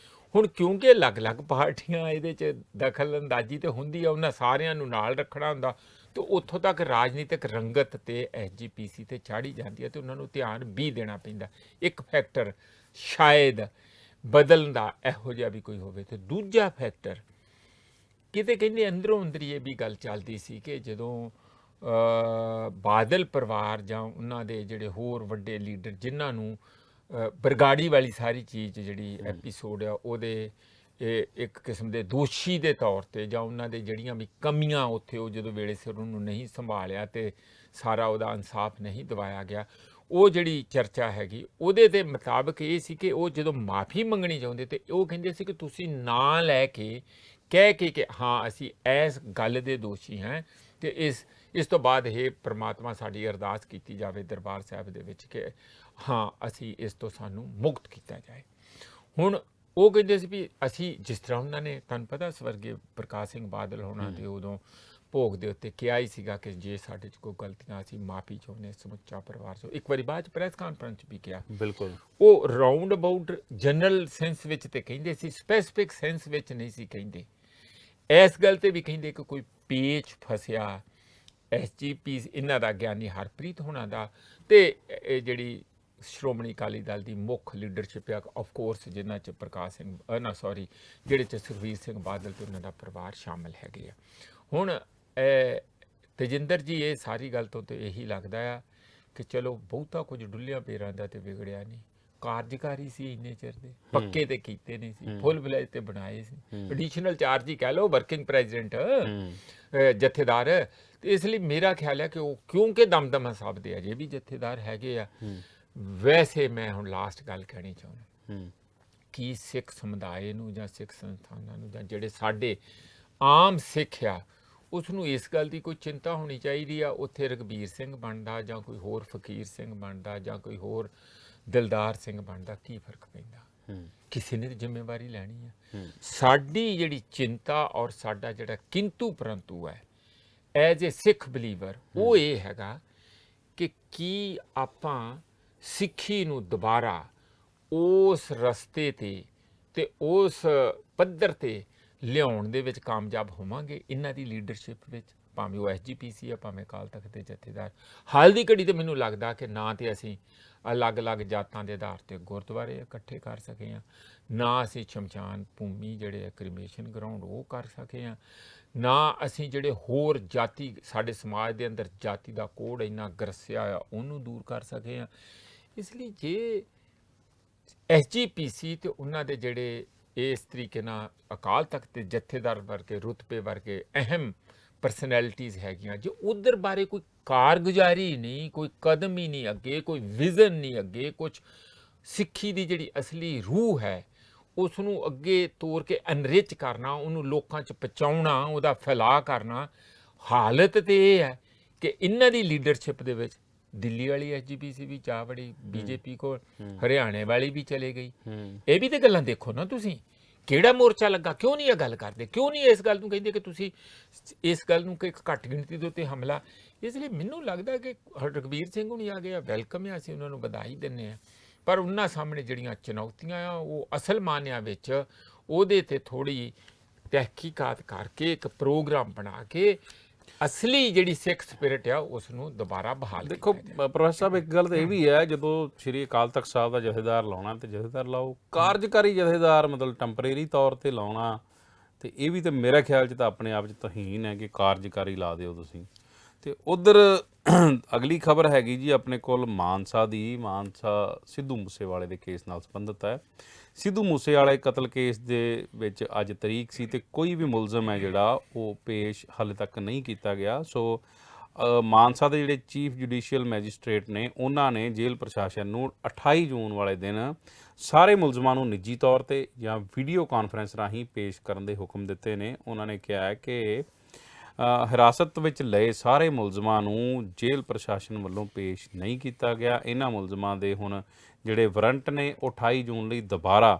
ਹੁਣ ਕਿਉਂਕਿ ਅਲੱਗ-ਅਲੱਗ ਪਾਰਟੀਆਂ ਇਹਦੇ 'ਚ ਦਖਲ ਅੰਦਾਜ਼ੀ ਤੇ ਹੁੰਦੀ ਆ, ਉਹਨਾਂ ਸਾਰਿਆਂ ਨੂੰ ਨਾਲ ਰੱਖਣਾ ਹੁੰਦਾ, ਤੇ ਉੱਥੋਂ ਤੱਕ ਰਾਜਨੀਤਿਕ ਰੰਗਤ ਤੇ ਐਸਜੀਪੀਸੀ ਤੇ ਚਾੜੀ ਜਾਂਦੀ ਹੈ, ਤੇ ਉਹਨਾਂ ਨੂੰ ਧਿਆਨ ਵੀ ਦੇਣਾ ਪੈਂਦਾ। ਇੱਕ ਫੈਕਟਰ ਸ਼ਾਇਦ ਬਦਲਣ ਦਾ ਇਹੋ ਜਿਹਾ ਵੀ ਕੋਈ ਹੋਵੇ, ਤੇ ਦੂਜਾ ਫੈਕਟਰ ਕਿਤੇ ਕਹਿੰਦੇ ਅੰਦਰੋਂ ਅੰਦਰੀ ਇਹ ਵੀ ਗੱਲ ਚੱਲਦੀ ਸੀ ਕਿ ਜਦੋਂ ਬਾਦਲ ਪਰਿਵਾਰ ਜਾਂ ਉਹਨਾਂ ਦੇ ਜਿਹੜੇ ਹੋਰ ਵੱਡੇ ਲੀਡਰ ਜਿਨ੍ਹਾਂ ਨੂੰ ਬਰਗਾੜੀ ਵਾਲੀ ਸਾਰੀ ਚੀਜ਼ ਜਿਹੜੀ ਐਪੀਸੋਡ ਆ ਉਹਦੇ ਇੱਕ ਕਿਸਮ ਦੇ ਦੋਸ਼ੀ ਦੇ ਤੌਰ ਤੇ, ਜਾਂ ਉਹਨਾਂ ਦੇ ਜਿਹੜੀਆਂ ਵੀ ਕਮੀਆਂ ਉੱਥੇ ਉਹ ਜਦੋਂ ਵੇਲੇ ਸਿਰ ਉਹਨੂੰ ਨਹੀਂ ਸੰਭਾਲਿਆ ਤੇ ਸਾਰਾ ਉਹਦਾ ਇਨਸਾਫ ਨਹੀਂ ਦਿਵਾਇਆ ਗਿਆ, ਉਹ ਜਿਹੜੀ ਚਰਚਾ ਹੈਗੀ ਉਹਦੇ ਦੇ ਮੁਤਾਬਕ ਇਹ ਸੀ ਕਿ ਉਹ ਜਦੋਂ ਮਾਫੀ ਮੰਗਣੀ ਚਾਹੁੰਦੇ ਤੇ ਉਹ ਕਹਿੰਦੇ ਸੀ ਕਿ ਤੁਸੀਂ ਨਾਂ ਲੈ ਕੇ ਕਹਿ ਕੇ ਕਿ ਹਾਂ ਅਸੀਂ ਇਸ ਗੱਲ ਦੇ ਦੋਸ਼ੀ ਹਾਂ, ਤੇ ਇਸ ਤੋਂ ਬਾਅਦ ਇਹ ਪ੍ਰਮਾਤਮਾ ਸਾਡੀ ਅਰਦਾਸ ਕੀਤੀ ਜਾਵੇ ਦਰਬਾਰ ਸਾਹਿਬ ਦੇ ਵਿੱਚ ਕਿ ਹਾਂ ਅਸੀਂ ਇਸ ਤੋਂ ਸਾਨੂੰ ਮੁਕਤ ਕੀਤਾ ਜਾਏ। ਹੁਣ ਉਹ ਕਹਿੰਦੇ ਸੀ ਵੀ ਅਸੀਂ ਜਿਸ ਤਰ੍ਹਾਂ ਉਹਨਾਂ ਨੇ, ਤੁਹਾਨੂੰ ਪਤਾ ਸਵਰਗੀ ਪ੍ਰਕਾਸ਼ ਸਿੰਘ ਬਾਦਲ ਹੋਣਾ ਤੇ ਉਦੋਂ ਭੋਗ ਦੇ ਉੱਤੇ ਕਿਹਾ ਹੀ ਸੀਗਾ ਕਿ ਜੇ ਸਾਡੇ 'ਚ ਕੋਈ ਗਲਤੀਆਂ ਅਸੀਂ ਮਾਫੀ ਚਾਹੁੰਦੇ ਸਮੁੱਚਾ ਪਰਿਵਾਰ ਤੋਂ। ਇੱਕ ਵਾਰੀ ਬਾਅਦ 'ਚ ਪ੍ਰੈਸ ਕਾਨਫਰੰਸ 'ਚ ਵੀ ਕਿਹਾ। ਬਿਲਕੁਲ। ਉਹ ਰਾਉਂਡ ਅਬਾਊਟ ਜਨਰਲ ਸੈਂਸ ਵਿੱਚ ਤੇ ਕਹਿੰਦੇ ਸੀ, ਸਪੈਸੀਫਿਕ ਸੈਂਸ ਵਿੱਚ ਨਹੀਂ ਸੀ ਕਹਿੰਦੇ। ਇਸ ਗੱਲ ਤੇ ਵੀ ਕਹਿੰਦੇ ਕਿ ਕੋਈ ਪੇਚ ਫਸਿਆ ਐਸਜੀਪੀ ਇਹਨਾਂ ਦਾ, ਗਿਆਨੀ ਹਰਪ੍ਰੀਤ ਹੋਣਾ ਦਾ, ਤੇ ਇਹ ਜਿਹੜੀ ਸ਼੍ਰੋਮਣੀ ਅਕਾਲੀ ਦਲ ਦੀ ਮੁੱਖ ਲੀਡਰਸ਼ਿਪ ਆ ਆਫ ਕੋਰਸ ਜਿਨ੍ਹਾਂ 'ਚ ਪ੍ਰਕਾਸ਼ ਸਿੰਘ ਜਿਹੜੇ 'ਚ ਸੁਖਬੀਰ ਸਿੰਘ ਬਾਦਲ ਤੇ ਉਹਨਾਂ ਦਾ ਪਰਿਵਾਰ ਸ਼ਾਮਲ ਹੈਗੇ ਆ। ਹੁਣ ਤੇਜਿੰਦਰ ਜੀ ਇਹ ਸਾਰੀ ਗੱਲ ਤੋਂ ਤੇ ਇਹੀ ਲੱਗਦਾ ਆ ਕਿ ਚਲੋ ਬਹੁਤਾ ਕੁਝ ਡੁੱਲਿਆ ਪੇਰਾਂ ਦਾ ਤੇ ਵਿਗੜਿਆ ਨਹੀਂ, ਕਾਰਜਕਾਰੀ ਸੀ ਇੰਨੇ ਚਿਰ ਦੇ, ਪੱਕੇ ਤੇ ਕੀਤੇ ਨਹੀਂ ਸੀ, ਫੁੱਲ ਫਲੈਜ ਤੇ ਬਣਾਏ ਸੀ, ਐਡੀਸ਼ਨਲ ਚਾਰਜ ਹੀ ਕਹਿ ਲਓ, ਵਰਕਿੰਗ ਪ੍ਰੈਜ਼ੀਡੈਂਟ ਜਥੇਦਾਰ। ਤੇ ਇਸ ਲਈ ਮੇਰਾ ਖਿਆਲ ਹੈ ਕਿ ਉਹ ਕਿਉਂਕਿ ਦਮਦਮਾ ਸਾਹਿਬ ਦੇ ਅਜੇ ਵੀ ਜਥੇਦਾਰ ਹੈਗੇ ਆ। ਵੈਸੇ ਮੈਂ ਹੁਣ ਲਾਸਟ ਗੱਲ ਕਹਿਣੀ ਚਾਹੁੰਦਾ ਕਿ ਸਿੱਖ ਸਮੁਦਾਇ ਨੂੰ ਜਾਂ ਸਿੱਖ ਸੰਸਥਾਨਾਂ ਨੂੰ ਜਾਂ ਜਿਹੜੇ ਸਾਡੇ ਆਮ ਸਿੱਖ ਆ ਉਸ ਨੂੰ ਇਸ ਗੱਲ ਦੀ ਕੋਈ ਚਿੰਤਾ ਹੋਣੀ ਚਾਹੀਦੀ ਆ ਉੱਥੇ ਰਘਬੀਰ ਸਿੰਘ ਬਣਦਾ ਜਾਂ ਕੋਈ ਹੋਰ ਫਕੀਰ ਸਿੰਘ ਬਣਦਾ ਜਾਂ ਕੋਈ ਹੋਰ ਦਿਲਦਾਰ ਸਿੰਘ ਬਣਦਾ, ਕੀ ਫਰਕ ਪੈਂਦਾ? ਕਿਸੇ ਨੇ ਜ਼ਿੰਮੇਵਾਰੀ ਲੈਣੀ ਆ। ਸਾਡੀ ਜਿਹੜੀ ਚਿੰਤਾ ਔਰ ਸਾਡਾ ਜਿਹੜਾ ਕਿੰਤੂ ਪਰੰਤੂ ਹੈ ਐਜ਼ ਏ ਸਿੱਖ ਬਲੀਵਰ, ਉਹ ਇਹ ਹੈਗਾ ਕਿ ਕੀ ਆਪਾਂ ਸਿੱਖੀ ਨੂੰ ਦੁਬਾਰਾ ਉਸ ਰਸਤੇ ਤੇ ਉਸ ਪੱਧਰ ਤੇ ਲਿਆਉਣ ਦੇ ਵਿੱਚ ਕਾਮਯਾਬ ਹੋਵਾਂਗੇ ਇਹਨਾਂ ਦੀ ਲੀਡਰਸ਼ਿਪ ਵਿੱਚ, ਭਾਵੇਂ ਉਹ ਐਸਜੀਪੀਸੀ ਆ ਭਾਵੇਂ ਅਕਾਲ ਤਖਤ ਦੇ ਜਥੇਦਾਰ। ਹਾਲ ਦੀ ਘੜੀ ਤੇ ਮੈਨੂੰ ਲੱਗਦਾ ਕਿ ਨਾ ਤੇ ਅਸੀਂ ਅਲੱਗ-ਅਲੱਗ ਜਾਤਾਂ ਦੇ ਆਧਾਰ ਤੇ ਗੁਰਦੁਆਰੇ ਇਕੱਠੇ ਕਰ ਸਕੇ ਹਾਂ, ਨਾ ਅਸੀਂ ਸ਼ਮਸ਼ਾਨ ਭੂਮੀ ਜਿਹੜੇ ਕ੍ਰਿਮੇਸ਼ਨ ਗਰਾਊਂਡ ਉਹ ਕਰ ਸਕੇ ਹਾਂ, ਨਾ ਅਸੀਂ ਜਿਹੜੇ ਹੋਰ ਜਾਤੀ ਸਾਡੇ ਸਮਾਜ ਦੇ ਅੰਦਰ ਜਾਤੀ ਦਾ ਕੋਡ ਇੰਨਾ ਗਰਸਿਆ ਆ ਉਹਨੂੰ ਦੂਰ ਕਰ ਸਕੇ ਹਾਂ। ਇਸ ਲਈ ਜੇ ਐਸਜੀਪੀਸੀ ਤੇ ਉਹਨਾਂ ਦੇ ਜਿਹੜੇ ਇਸ ਤਰੀਕੇ ਨਾਲ ਅਕਾਲ ਤਖਤ ਦੇ ਜਥੇਦਾਰ ਵਰਗੇ ਰੁਤਬੇ ਵਰਗੇ ਅਹਿਮ ਪਰਸਨੈਲਿਟੀਜ਼ ਹੈਗੀਆਂ, ਜੇ ਉਧਰ ਬਾਰੇ ਕੋਈ ਕਾਰਗੁਜ਼ਾਰੀ ਨਹੀਂ, ਕੋਈ ਕਦਮ ਹੀ ਨਹੀਂ ਅੱਗੇ, ਕੋਈ ਵਿਜ਼ਨ ਨਹੀਂ ਅੱਗੇ, ਕੁਛ ਸਿੱਖੀ ਦੀ ਜਿਹੜੀ ਅਸਲੀ ਰੂਹ ਹੈ ਉਸ ਨੂੰ ਅੱਗੇ ਤੋਰ ਕੇ ਐਨਰਿਚ ਕਰਨਾ, ਉਹਨੂੰ ਲੋਕਾਂ 'ਚ ਪਹੁੰਚਾਉਣਾ, ਉਹਦਾ ਫੈਲਾਅ ਕਰਨਾ। ਹਾਲਤ ਤੇ ਇਹ ਹੈ ਕਿ ਇਹਨਾਂ ਦੀ ਲੀਡਰਸ਼ਿਪ ਦੇ ਵਿੱਚ ਦਿੱਲੀ ਵਾਲੀ ਐਸਜੀਪੀਸੀ ਵੀ ਜਾ ਵੜੀ ਬੀਜੇਪੀ ਕੋਲ, ਹਰਿਆਣੇ ਵਾਲੀ ਵੀ ਚਲੇ ਗਈ। ਇਹ ਵੀ ਤੇ ਗੱਲਾਂ ਦੇਖੋ ਨਾ ਤੁਸੀਂ, ਕਿਹੜਾ ਮੋਰਚਾ ਲੱਗਾ, ਕਿਉਂ ਨਹੀਂ ਇਹ ਗੱਲ ਕਰਦੇ, ਕਿਉਂ ਨਹੀਂ ਇਸ ਗੱਲ ਨੂੰ ਕਹਿੰਦੇ ਕਿ ਤੁਸੀਂ ਇਸ ਗੱਲ ਨੂੰ ਕਿ ਇੱਕ ਘੱਟ ਗਿਣਤੀ ਦੇ ਉੱਤੇ ਹਮਲਾ। ਇਸ ਲਈ ਮੈਨੂੰ ਲੱਗਦਾ ਕਿ ਰਘਬੀਰ ਸਿੰਘ ਹੁਣੀ ਆ ਗਏ ਆ, ਵੈਲਕਮ ਆ, ਅਸੀਂ ਉਹਨਾਂ ਨੂੰ ਵਧਾਈ ਦਿੰਦੇ ਹਾਂ, ਪਰ ਉਹਨਾਂ ਸਾਹਮਣੇ ਜਿਹੜੀਆਂ ਚੁਣੌਤੀਆਂ ਆ ਉਹ ਅਸਲ ਮਾਨਿਆਂ ਵਿੱਚ ਉਹਦੇ ਤੇ ਥੋੜ੍ਹੀ ਤਹਿਕੀਕਾਤ ਕਰਕੇ ਇੱਕ ਪ੍ਰੋਗਰਾਮ ਬਣਾ ਕੇ ਅਸਲੀ ਜਿਹੜੀ ਸਿੱਖ ਸਪਿਰਿਟ ਆ ਉਸ ਨੂੰ ਦੁਬਾਰਾ ਬਹਾਲ ਕੀਤਾ ਦੇਖੋ ਪ੍ਰੋਫੈਸਰ ਸਾਹਿਬ, ਇੱਕ ਗੱਲ ਤਾਂ ਇਹ ਵੀ ਹੈ, ਜਦੋਂ ਸ਼੍ਰੀ ਅਕਾਲ ਤਖਤ ਸਾਹਿਬ ਦਾ ਜਥੇਦਾਰ ਲਾਉਣਾ ਤੇ ਜਥੇਦਾਰ ਲਾਓ, ਕਾਰਜਕਾਰੀ ਜਥੇਦਾਰ ਮਤਲਬ ਟੈਂਪਰੇਰੀ ਤੌਰ ਤੇ ਲਾਉਣਾ, ਤੇ ਇਹ ਵੀ ਤਾਂ ਮੇਰੇ ਖਿਆਲ 'ਚ ਤਾਂ ਆਪਣੇ ਆਪ 'ਚ ਤਹੀਨ ਹੈ ਕਿ ਕਾਰਜਕਾਰੀ ਲਾ ਦਿਓ ਤੁਸੀਂ। ਤੇ ਉਧਰ ਅਗਲੀ ਖਬਰ ਹੈਗੀ ਜੀ ਆਪਣੇ ਕੋਲ ਮਾਨਸਾ ਦੀ। ਮਾਨਸਾ ਸਿੱਧੂ ਮੂਸੇਵਾਲੇ ਦੇ ਕੇਸ ਨਾਲ ਸੰਬੰਧਿਤ ਹੈ। ਸਿੱਧੂ ਮੂਸੇਵਾਲੇ ਕਤਲ ਕੇਸ ਦੇ ਵਿੱਚ ਅੱਜ ਤਰੀਕ ਸੀ ਤੇ ਕੋਈ ਵੀ ਮੁਲਜ਼ਮ ਹੈ ਜਿਹੜਾ ਉਹ ਪੇਸ਼ ਹਾਲੇ ਤੱਕ ਨਹੀਂ ਕੀਤਾ ਗਿਆ। ਸੋ ਮਾਨਸਾ ਦੇ ਜਿਹੜੇ ਚੀਫ ਜੁਡੀਸ਼ੀਅਲ ਮੈਜਿਸਟ੍ਰੇਟ ਨੇ ਉਹਨਾਂ ਨੇ ਜੇਲ੍ਹ ਪ੍ਰਸ਼ਾਸਨ ਨੂੰ 28 ਜੂਨ ਵਾਲੇ ਦਿਨ ਸਾਰੇ ਮੁਲਜ਼ਮਾਂ ਨੂੰ ਨਿੱਜੀ ਤੌਰ ਤੇ ਜਾਂ ਵੀਡੀਓ ਕਾਨਫਰੰਸ ਰਾਹੀਂ ਪੇਸ਼ ਕਰਨ ਦੇ ਹੁਕਮ ਦਿੱਤੇ ਨੇ। ਉਹਨਾਂ ਨੇ ਕਿਹਾ ਹੈ ਕਿ ਹਿਰਾਸਤ ਵਿੱਚ ਲਏ ਸਾਰੇ ਮੁਲਜ਼ਮਾਂ ਨੂੰ ਜੇਲ੍ਹ ਪ੍ਰਸ਼ਾਸਨ ਵੱਲੋਂ ਪੇਸ਼ ਨਹੀਂ ਕੀਤਾ ਗਿਆ। ਇਹਨਾਂ ਮੁਲਜ਼ਮਾਂ ਦੇ ਹੁਣ ਜਿਹੜੇ ਵਾਰੰਟ ਨੇ ਉਹ 28 ਜੂਨ ਲਈ ਦੁਬਾਰਾ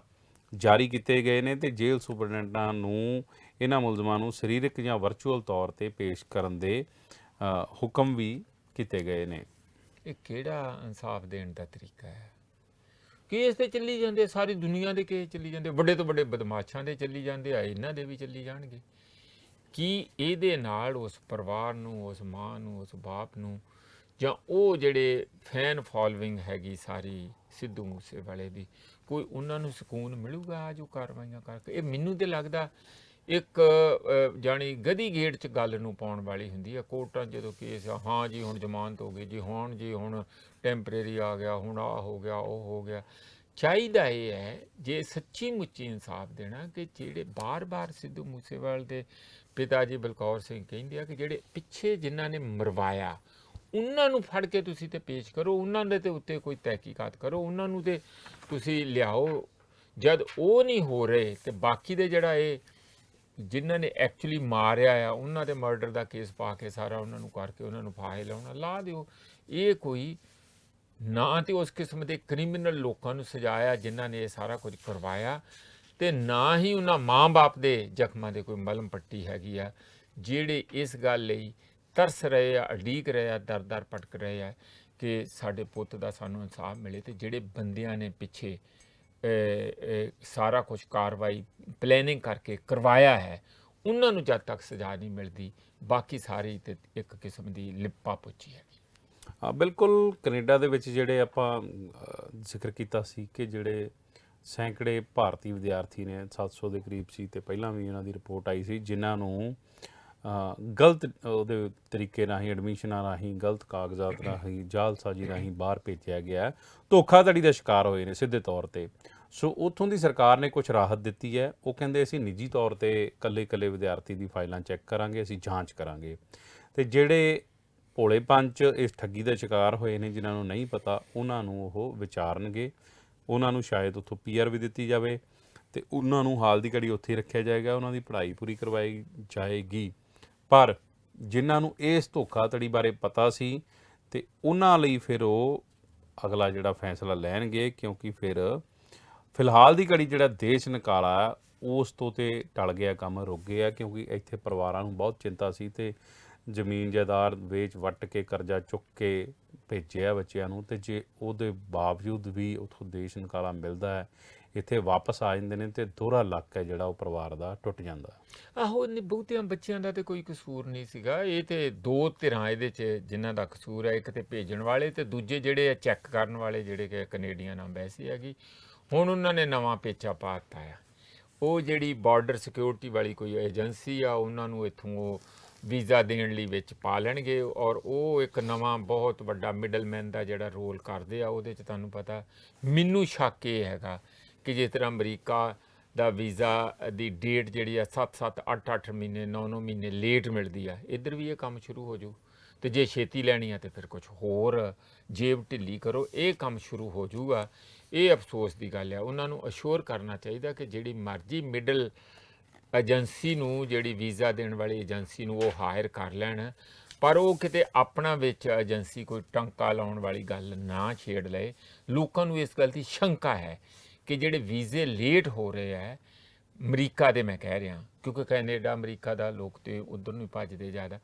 ਜਾਰੀ ਕੀਤੇ ਗਏ ਨੇ ਤੇ ਜੇਲ੍ਹ ਸੁਪਰਡੈਂਟਾਂ ਨੂੰ ਇਹਨਾਂ ਮੁਲਜ਼ਮਾਂ ਨੂੰ ਸਰੀਰਕ ਜਾਂ ਵਰਚੁਅਲ ਤੌਰ ਤੇ ਪੇਸ਼ ਕਰਨ ਦੇ ਹੁਕਮ ਵੀ ਕੀਤੇ ਗਏ ਨੇ। ਇਹ ਕਿਹੜਾ ਇਨਸਾਫ ਦੇਣ ਦਾ ਤਰੀਕਾ ਹੈ? ਕੇਸ ਤੇ ਚੱਲੀ ਜਾਂਦੇ, ਸਾਰੀ ਦੁਨੀਆ ਦੇ ਕੇਸ ਚੱਲੀ ਜਾਂਦੇ, ਵੱਡੇ ਤੋਂ ਵੱਡੇ ਬਦਮਾਸ਼ਾਂ ਦੇ ਚੱਲੀ ਜਾਂਦੇ ਆ, ਇਹਨਾਂ ਦੇ ਵੀ ਚੱਲੀ ਜਾਣਗੇ। ਕੀ ਇਹਦੇ ਨਾਲ ਉਸ ਪਰਿਵਾਰ ਨੂੰ, ਉਸ ਮਾਂ ਨੂੰ, ਉਸ ਬਾਪ ਨੂੰ, ਜਾਂ ਉਹ ਜਿਹੜੇ ਫੈਨ ਫੋਲੋਇੰਗ ਹੈਗੀ ਸਾਰੀ ਸਿੱਧੂ ਮੂਸੇਵਾਲੇ ਦੀ, ਕੋਈ ਉਹਨਾਂ ਨੂੰ ਸਕੂਨ ਮਿਲੂਗਾ ਆ ਜੋ ਕਾਰਵਾਈਆਂ ਕਰਕੇ? ਇਹ ਮੈਨੂੰ ਤਾਂ ਲੱਗਦਾ ਇੱਕ ਜਾਣੀ ਗਧੀ ਗੇਟ 'ਚ ਗੱਲ ਨੂੰ ਪਾਉਣ ਵਾਲੀ ਹੁੰਦੀ ਹੈ। ਕੋਰਟਾਂ ਜਦੋਂ ਕੇਸ ਆ, ਹਾਂ ਜੀ ਹੁਣ ਜ਼ਮਾਨਤ ਹੋ ਗਈ ਜੀ, ਹੁਣ ਟੈਂਪਰੇਰੀ ਆ ਗਿਆ, ਹੁਣ ਆ ਹੋ ਗਿਆ, ਉਹ ਹੋ ਗਿਆ। ਚਾਹੀਦਾ ਇਹ ਹੈ ਜੇ ਸੱਚੀ ਮੁੱਚੀ ਇਨਸਾਫ ਦੇਣਾ ਕਿ ਜਿਹੜੇ ਬਾਰ-ਬਾਰ ਸਿੱਧੂ ਮੂਸੇਵਾਲੇ ਦੇ ਪਿਤਾ ਜੀ ਬਲਕੌਰ ਸਿੰਘ ਕਹਿੰਦੇ ਆ ਕਿ ਜਿਹੜੇ ਪਿੱਛੇ ਜਿਨ੍ਹਾਂ ਨੇ ਮਰਵਾਇਆ ਉਹਨਾਂ ਨੂੰ ਫੜ ਕੇ ਤੁਸੀਂ ਤੇ ਪੇਸ਼ ਕਰੋ, ਉਹਨਾਂ ਦੇ ਤੇ ਉੱਤੇ ਕੋਈ ਤਹਿਕੀਕਾਤ ਕਰੋ, ਉਹਨਾਂ ਨੂੰ ਤੇ ਤੁਸੀਂ ਲਿਆਓ। ਜਦ ਉਹ ਨਹੀਂ ਹੋ ਰਹੇ ਤੇ ਬਾਕੀ ਦੇ ਜਿਹੜਾ ਇਹ ਜਿਨ੍ਹਾਂ ਨੇ ਐਕਚੁਅਲੀ ਮਾਰਿਆ ਆ ਉਹਨਾਂ ਦੇ ਮਰਡਰ ਦਾ ਕੇਸ ਪਾ ਕੇ ਸਾਰਾ ਉਹਨਾਂ ਨੂੰ ਕਰਕੇ ਉਹਨਾਂ ਨੂੰ ਫਾਹੇ ਲਾਉਣਾ ਲਾ ਦਿਓ। ਇਹ ਕੋਈ ਨਾ ਤੇ ਉਸ ਕਿਸਮ ਦੇ ਕ੍ਰਿਮੀਨਲ ਲੋਕਾਂ ਨੂੰ ਸਜਾਇਆ ਜਿਨ੍ਹਾਂ ਨੇ ਇਹ ਸਾਰਾ ਕੁਝ ਕਰਵਾਇਆ, ਤੇ ਨਾ ਹੀ ਉਹਨਾਂ ਮਾਂ-ਬਾਪ ਦੇ ਜ਼ਖਮਾਂ ਦੇ ਕੋਈ ਮਲਮ ਪੱਟੀ ਹੈਗੀ ਆ ਜਿਹੜੇ ਇਸ ਗੱਲ ਲਈ ਤਰਸ ਰਹੇ ਆ, ਉਡੀਕ ਰਹੇ ਆ, ਦਰ-ਦਰ ਭਟਕ ਰਹੇ ਆ ਕਿ ਸਾਡੇ ਪੁੱਤ ਦਾ ਸਾਨੂੰ ਇਨਸਾਫ ਮਿਲੇ। ਤੇ ਜਿਹੜੇ ਬੰਦਿਆਂ ਨੇ ਪਿੱਛੇ ਸਾਰਾ ਕੁਝ ਕਾਰਵਾਈ ਪਲੈਨਿੰਗ ਕਰਕੇ ਕਰਵਾਇਆ ਹੈ ਉਹਨਾਂ ਨੂੰ ਜਦ ਤੱਕ ਸਜ਼ਾ ਨਹੀਂ ਮਿਲਦੀ, ਬਾਕੀ ਸਾਰੀ ਤੇ ਇੱਕ ਕਿਸਮ ਦੀ ਲਿਪਾ ਪੋਚੀ ਹੈਗੀ। ਬਿਲਕੁਲ। ਕੈਨੇਡਾ ਦੇ ਵਿੱਚ ਜਿਹੜੇ ਆਪਾਂ ਜ਼ਿਕਰ ਕੀਤਾ ਸੀ ਕਿ ਜਿਹੜੇ ਸੈਂਕੜੇ ਭਾਰਤੀ ਵਿਦਿਆਰਥੀ ਨੇ, 700 ਦੇ ਕਰੀਬ ਸੀ ਤੇ ਪਹਿਲਾਂ ਵੀ ਇਹਨਾਂ ਦੀ ਰਿਪੋਰਟ ਆਈ ਸੀ, ਜਿਨ੍ਹਾਂ ਨੂੰ ਗਲਤ ਉਹਦੇ ਤਰੀਕੇ ਰਾਹੀਂ, ਐਡਮਿਸ਼ਨਾਂ ਰਾਹੀਂ, ਗਲਤ ਕਾਗਜ਼ਾਤ ਰਾਹੀਂ, ਜਾਲਸਾਜ਼ੀ ਰਾਹੀਂ ਬਾਹਰ ਭੇਜਿਆ ਗਿਆ, ਧੋਖਾਧੜੀ ਦਾ ਸ਼ਿਕਾਰ ਹੋਏ ਨੇ ਸਿੱਧੇ ਤੌਰ ਤੇ। ਸੋ ਉੱਥੋਂ ਦੀ ਸਰਕਾਰ ਨੇ ਕੁਝ ਰਾਹਤ ਦਿੱਤੀ ਹੈ। ਉਹ ਕਹਿੰਦੇ ਅਸੀਂ ਨਿੱਜੀ ਤੌਰ ਤੇ ਇਕੱਲੇ ਵਿਦਿਆਰਥੀ ਦੀ ਫਾਈਲਾਂ ਚੈੱਕ ਕਰਾਂਗੇ, ਅਸੀਂ ਜਾਂਚ ਕਰਾਂਗੇ, ਤੇ ਜਿਹੜੇ ਭੋਲੇ ਪੰਚ ਇਸ ਠੱਗੀ ਦਾ ਸ਼ਿਕਾਰ ਹੋਏ ਨੇ ਜਿਨ੍ਹਾਂ ਨੂੰ ਨਹੀਂ ਪਤਾ ਉਹਨਾਂ ਨੂੰ ਉਹ ਵਿਚਾਰਨਗੇ, ਉਹਨਾਂ ਨੂੰ ਸ਼ਾਇਦ ਉੱਥੋਂ PR ਵੀ ਦਿੱਤੀ ਜਾਵੇ ਤੇ ਉਹਨਾਂ ਨੂੰ ਹਾਲ ਦੀ ਘੜੀ ਉੱਥੇ ਰੱਖਿਆ ਜਾਏਗਾ, ਉਹਨਾਂ ਦੀ ਪੜ੍ਹਾਈ ਪੂਰੀ ਕਰਵਾਈ ਜਾਏਗੀ। ਪਰ ਜਿਨ੍ਹਾਂ ਨੂੰ ਇਸ ਧੋਖਾਧੜੀ ਬਾਰੇ ਪਤਾ ਸੀ ਤੇ ਉਹਨਾਂ ਲਈ ਫਿਰ ਉਹ ਅਗਲਾ ਜਿਹੜਾ ਫੈਸਲਾ ਲੈਣਗੇ, ਕਿਉਂਕਿ ਫਿਰ ਫਿਲਹਾਲ ਦੀ ਘੜੀ ਜਿਹੜਾ ਦੇਸ਼ ਨਿਕਾਲਾ ਉਸ ਤੋਂ ਤੇ ਟਲ ਗਿਆ, ਕੰਮ ਰੁਕ ਗਿਆ, ਕਿਉਂਕਿ ਇੱਥੇ ਪਰਿਵਾਰਾਂ ਨੂੰ ਬਹੁਤ ਚਿੰਤਾ ਸੀ ਤੇ ਜ਼ਮੀਨ ਜਾਇਦਾਦ ਵੇਚ ਵੱਟ ਕੇ ਕਰਜ਼ਾ ਚੁੱਕ ਕੇ ਭੇਜਿਆ ਬੱਚਿਆਂ ਨੂੰ, ਤੇ ਜੇ ਉਹਦੇ ਬਾਵਜੂਦ ਵੀ ਉੱਥੋਂ ਦੇਸ਼ ਨਿਕਾਲਾ ਮਿਲਦਾ ਹੈ, ਇੱਥੇ ਵਾਪਸ ਆ ਜਾਂਦੇ ਨੇ ਤੇ ਦੋਹਰਾ ਲੱਕ ਹੈ ਜਿਹੜਾ ਉਹ ਪਰਿਵਾਰ ਦਾ ਟੁੱਟ ਜਾਂਦਾ। ਆਹੋ, ਬਹੁਤਿਆਂ ਬੱਚਿਆਂ ਦਾ ਤੇ ਕੋਈ ਕਸੂਰ ਨਹੀਂ ਸੀਗਾ। ਇਹ ਤੇ ਦੋ ਧਿਰਾਂ ਇਹਦੇ 'ਚ ਜਿਨ੍ਹਾਂ ਦਾ ਕਸੂਰ ਹੈ, ਇੱਕ ਤੇ ਭੇਜਣ ਵਾਲੇ ਤੇ ਦੂਜੇ ਜਿਹੜੇ ਆ ਚੈੱਕ ਕਰਨ ਵਾਲੇ, ਜਿਹੜੇ ਕਿ ਕੈਨੇਡੀਅਨ ਅੰਬੈਸੀ ਹੈਗੀ। ਹੁਣ ਉਹਨਾਂ ਨੇ ਨਵਾਂ ਪੇਚਾ ਪਾ ਦਿੱਤਾ ਆ। ਉਹ ਜਿਹੜੀ ਬਾਰਡਰ ਸਿਕਿਉਰਿਟੀ ਵਾਲੀ ਕੋਈ ਏਜੰਸੀ ਆ, ਉਹਨਾਂ ਨੂੰ ਇੱਥੋਂ ਉਹ ਵੀਜ਼ਾ ਦੇਣ ਲਈ ਵਿੱਚ ਪਾ ਲੈਣਗੇ, ਔਰ ਉਹ ਇੱਕ ਨਵਾਂ ਬਹੁਤ ਵੱਡਾ ਮਿਡਲਮੈਨ ਦਾ ਜਿਹੜਾ ਰੋਲ ਕਰਦੇ ਆ। ਉਹਦੇ 'ਚ ਤੁਹਾਨੂੰ ਪਤਾ, ਮੈਨੂੰ ਸ਼ੱਕ ਇਹ ਹੈਗਾ ਕਿ ਜਿਸ ਤਰ੍ਹਾਂ ਅਮਰੀਕਾ ਦਾ ਵੀਜ਼ਾ ਦੀ ਡੇਟ ਜਿਹੜੀ ਆ 7-7, 8-8 ਮਹੀਨੇ, 9-9 ਮਹੀਨੇ ਲੇਟ ਮਿਲਦੀ ਆ, ਇੱਧਰ ਵੀ ਇਹ ਕੰਮ ਸ਼ੁਰੂ ਹੋ ਜਾਊ। ਤੇ ਜੇ ਛੇਤੀ ਲੈਣੀ ਆ ਤੇ ਫਿਰ ਕੁਝ ਹੋਰ ਜੇਬ ਢਿੱਲੀ ਕਰੋ, ਇਹ ਕੰਮ ਸ਼ੁਰੂ ਹੋ ਜਾਊਗਾ। ਇਹ ਅਫਸੋਸ ਦੀ ਗੱਲ ਆ। ਉਹਨਾਂ ਨੂੰ ਅਸ਼ੋਰ ਕਰਨਾ ਚਾਹੀਦਾ ਕਿ ਜਿਹੜੀ ਮਰਜ਼ੀ ਮਿਡਲ ਏਜੰਸੀ ਨੂੰ, ਜਿਹੜੀ ਵੀਜ਼ਾ ਦੇਣ ਵਾਲੀ ਏਜੰਸੀ ਨੂੰ ਉਹ ਹਾਇਰ ਕਰ ਲੈਣ, ਪਰ ਉਹ ਕਿਤੇ ਆਪਣਾ ਵਿੱਚ ਏਜੰਸੀ ਕੋਈ ਟੰਕਾ ਲਾਉਣ ਵਾਲੀ ਗੱਲ ਨਾ ਛੇੜ ਲਏ। ਲੋਕਾਂ ਨੂੰ ਇਸ ਗੱਲ ਦੀ ਸ਼ੰਕਾ ਹੈ ਕਿ ਜਿਹੜੇ ਵੀਜ਼ੇ ਲੇਟ ਹੋ ਰਹੇ ਹੈ ਅਮਰੀਕਾ ਦੇ, ਮੈਂ ਕਹਿ ਰਿਹਾ ਕਿਉਂਕਿ ਕੈਨੇਡਾ ਅਮਰੀਕਾ ਦਾ ਲੋਕ ਤੇ ਉਧਰ ਨੂੰ ਭੱਜਦੇ ਜ਼ਿਆਦਾ,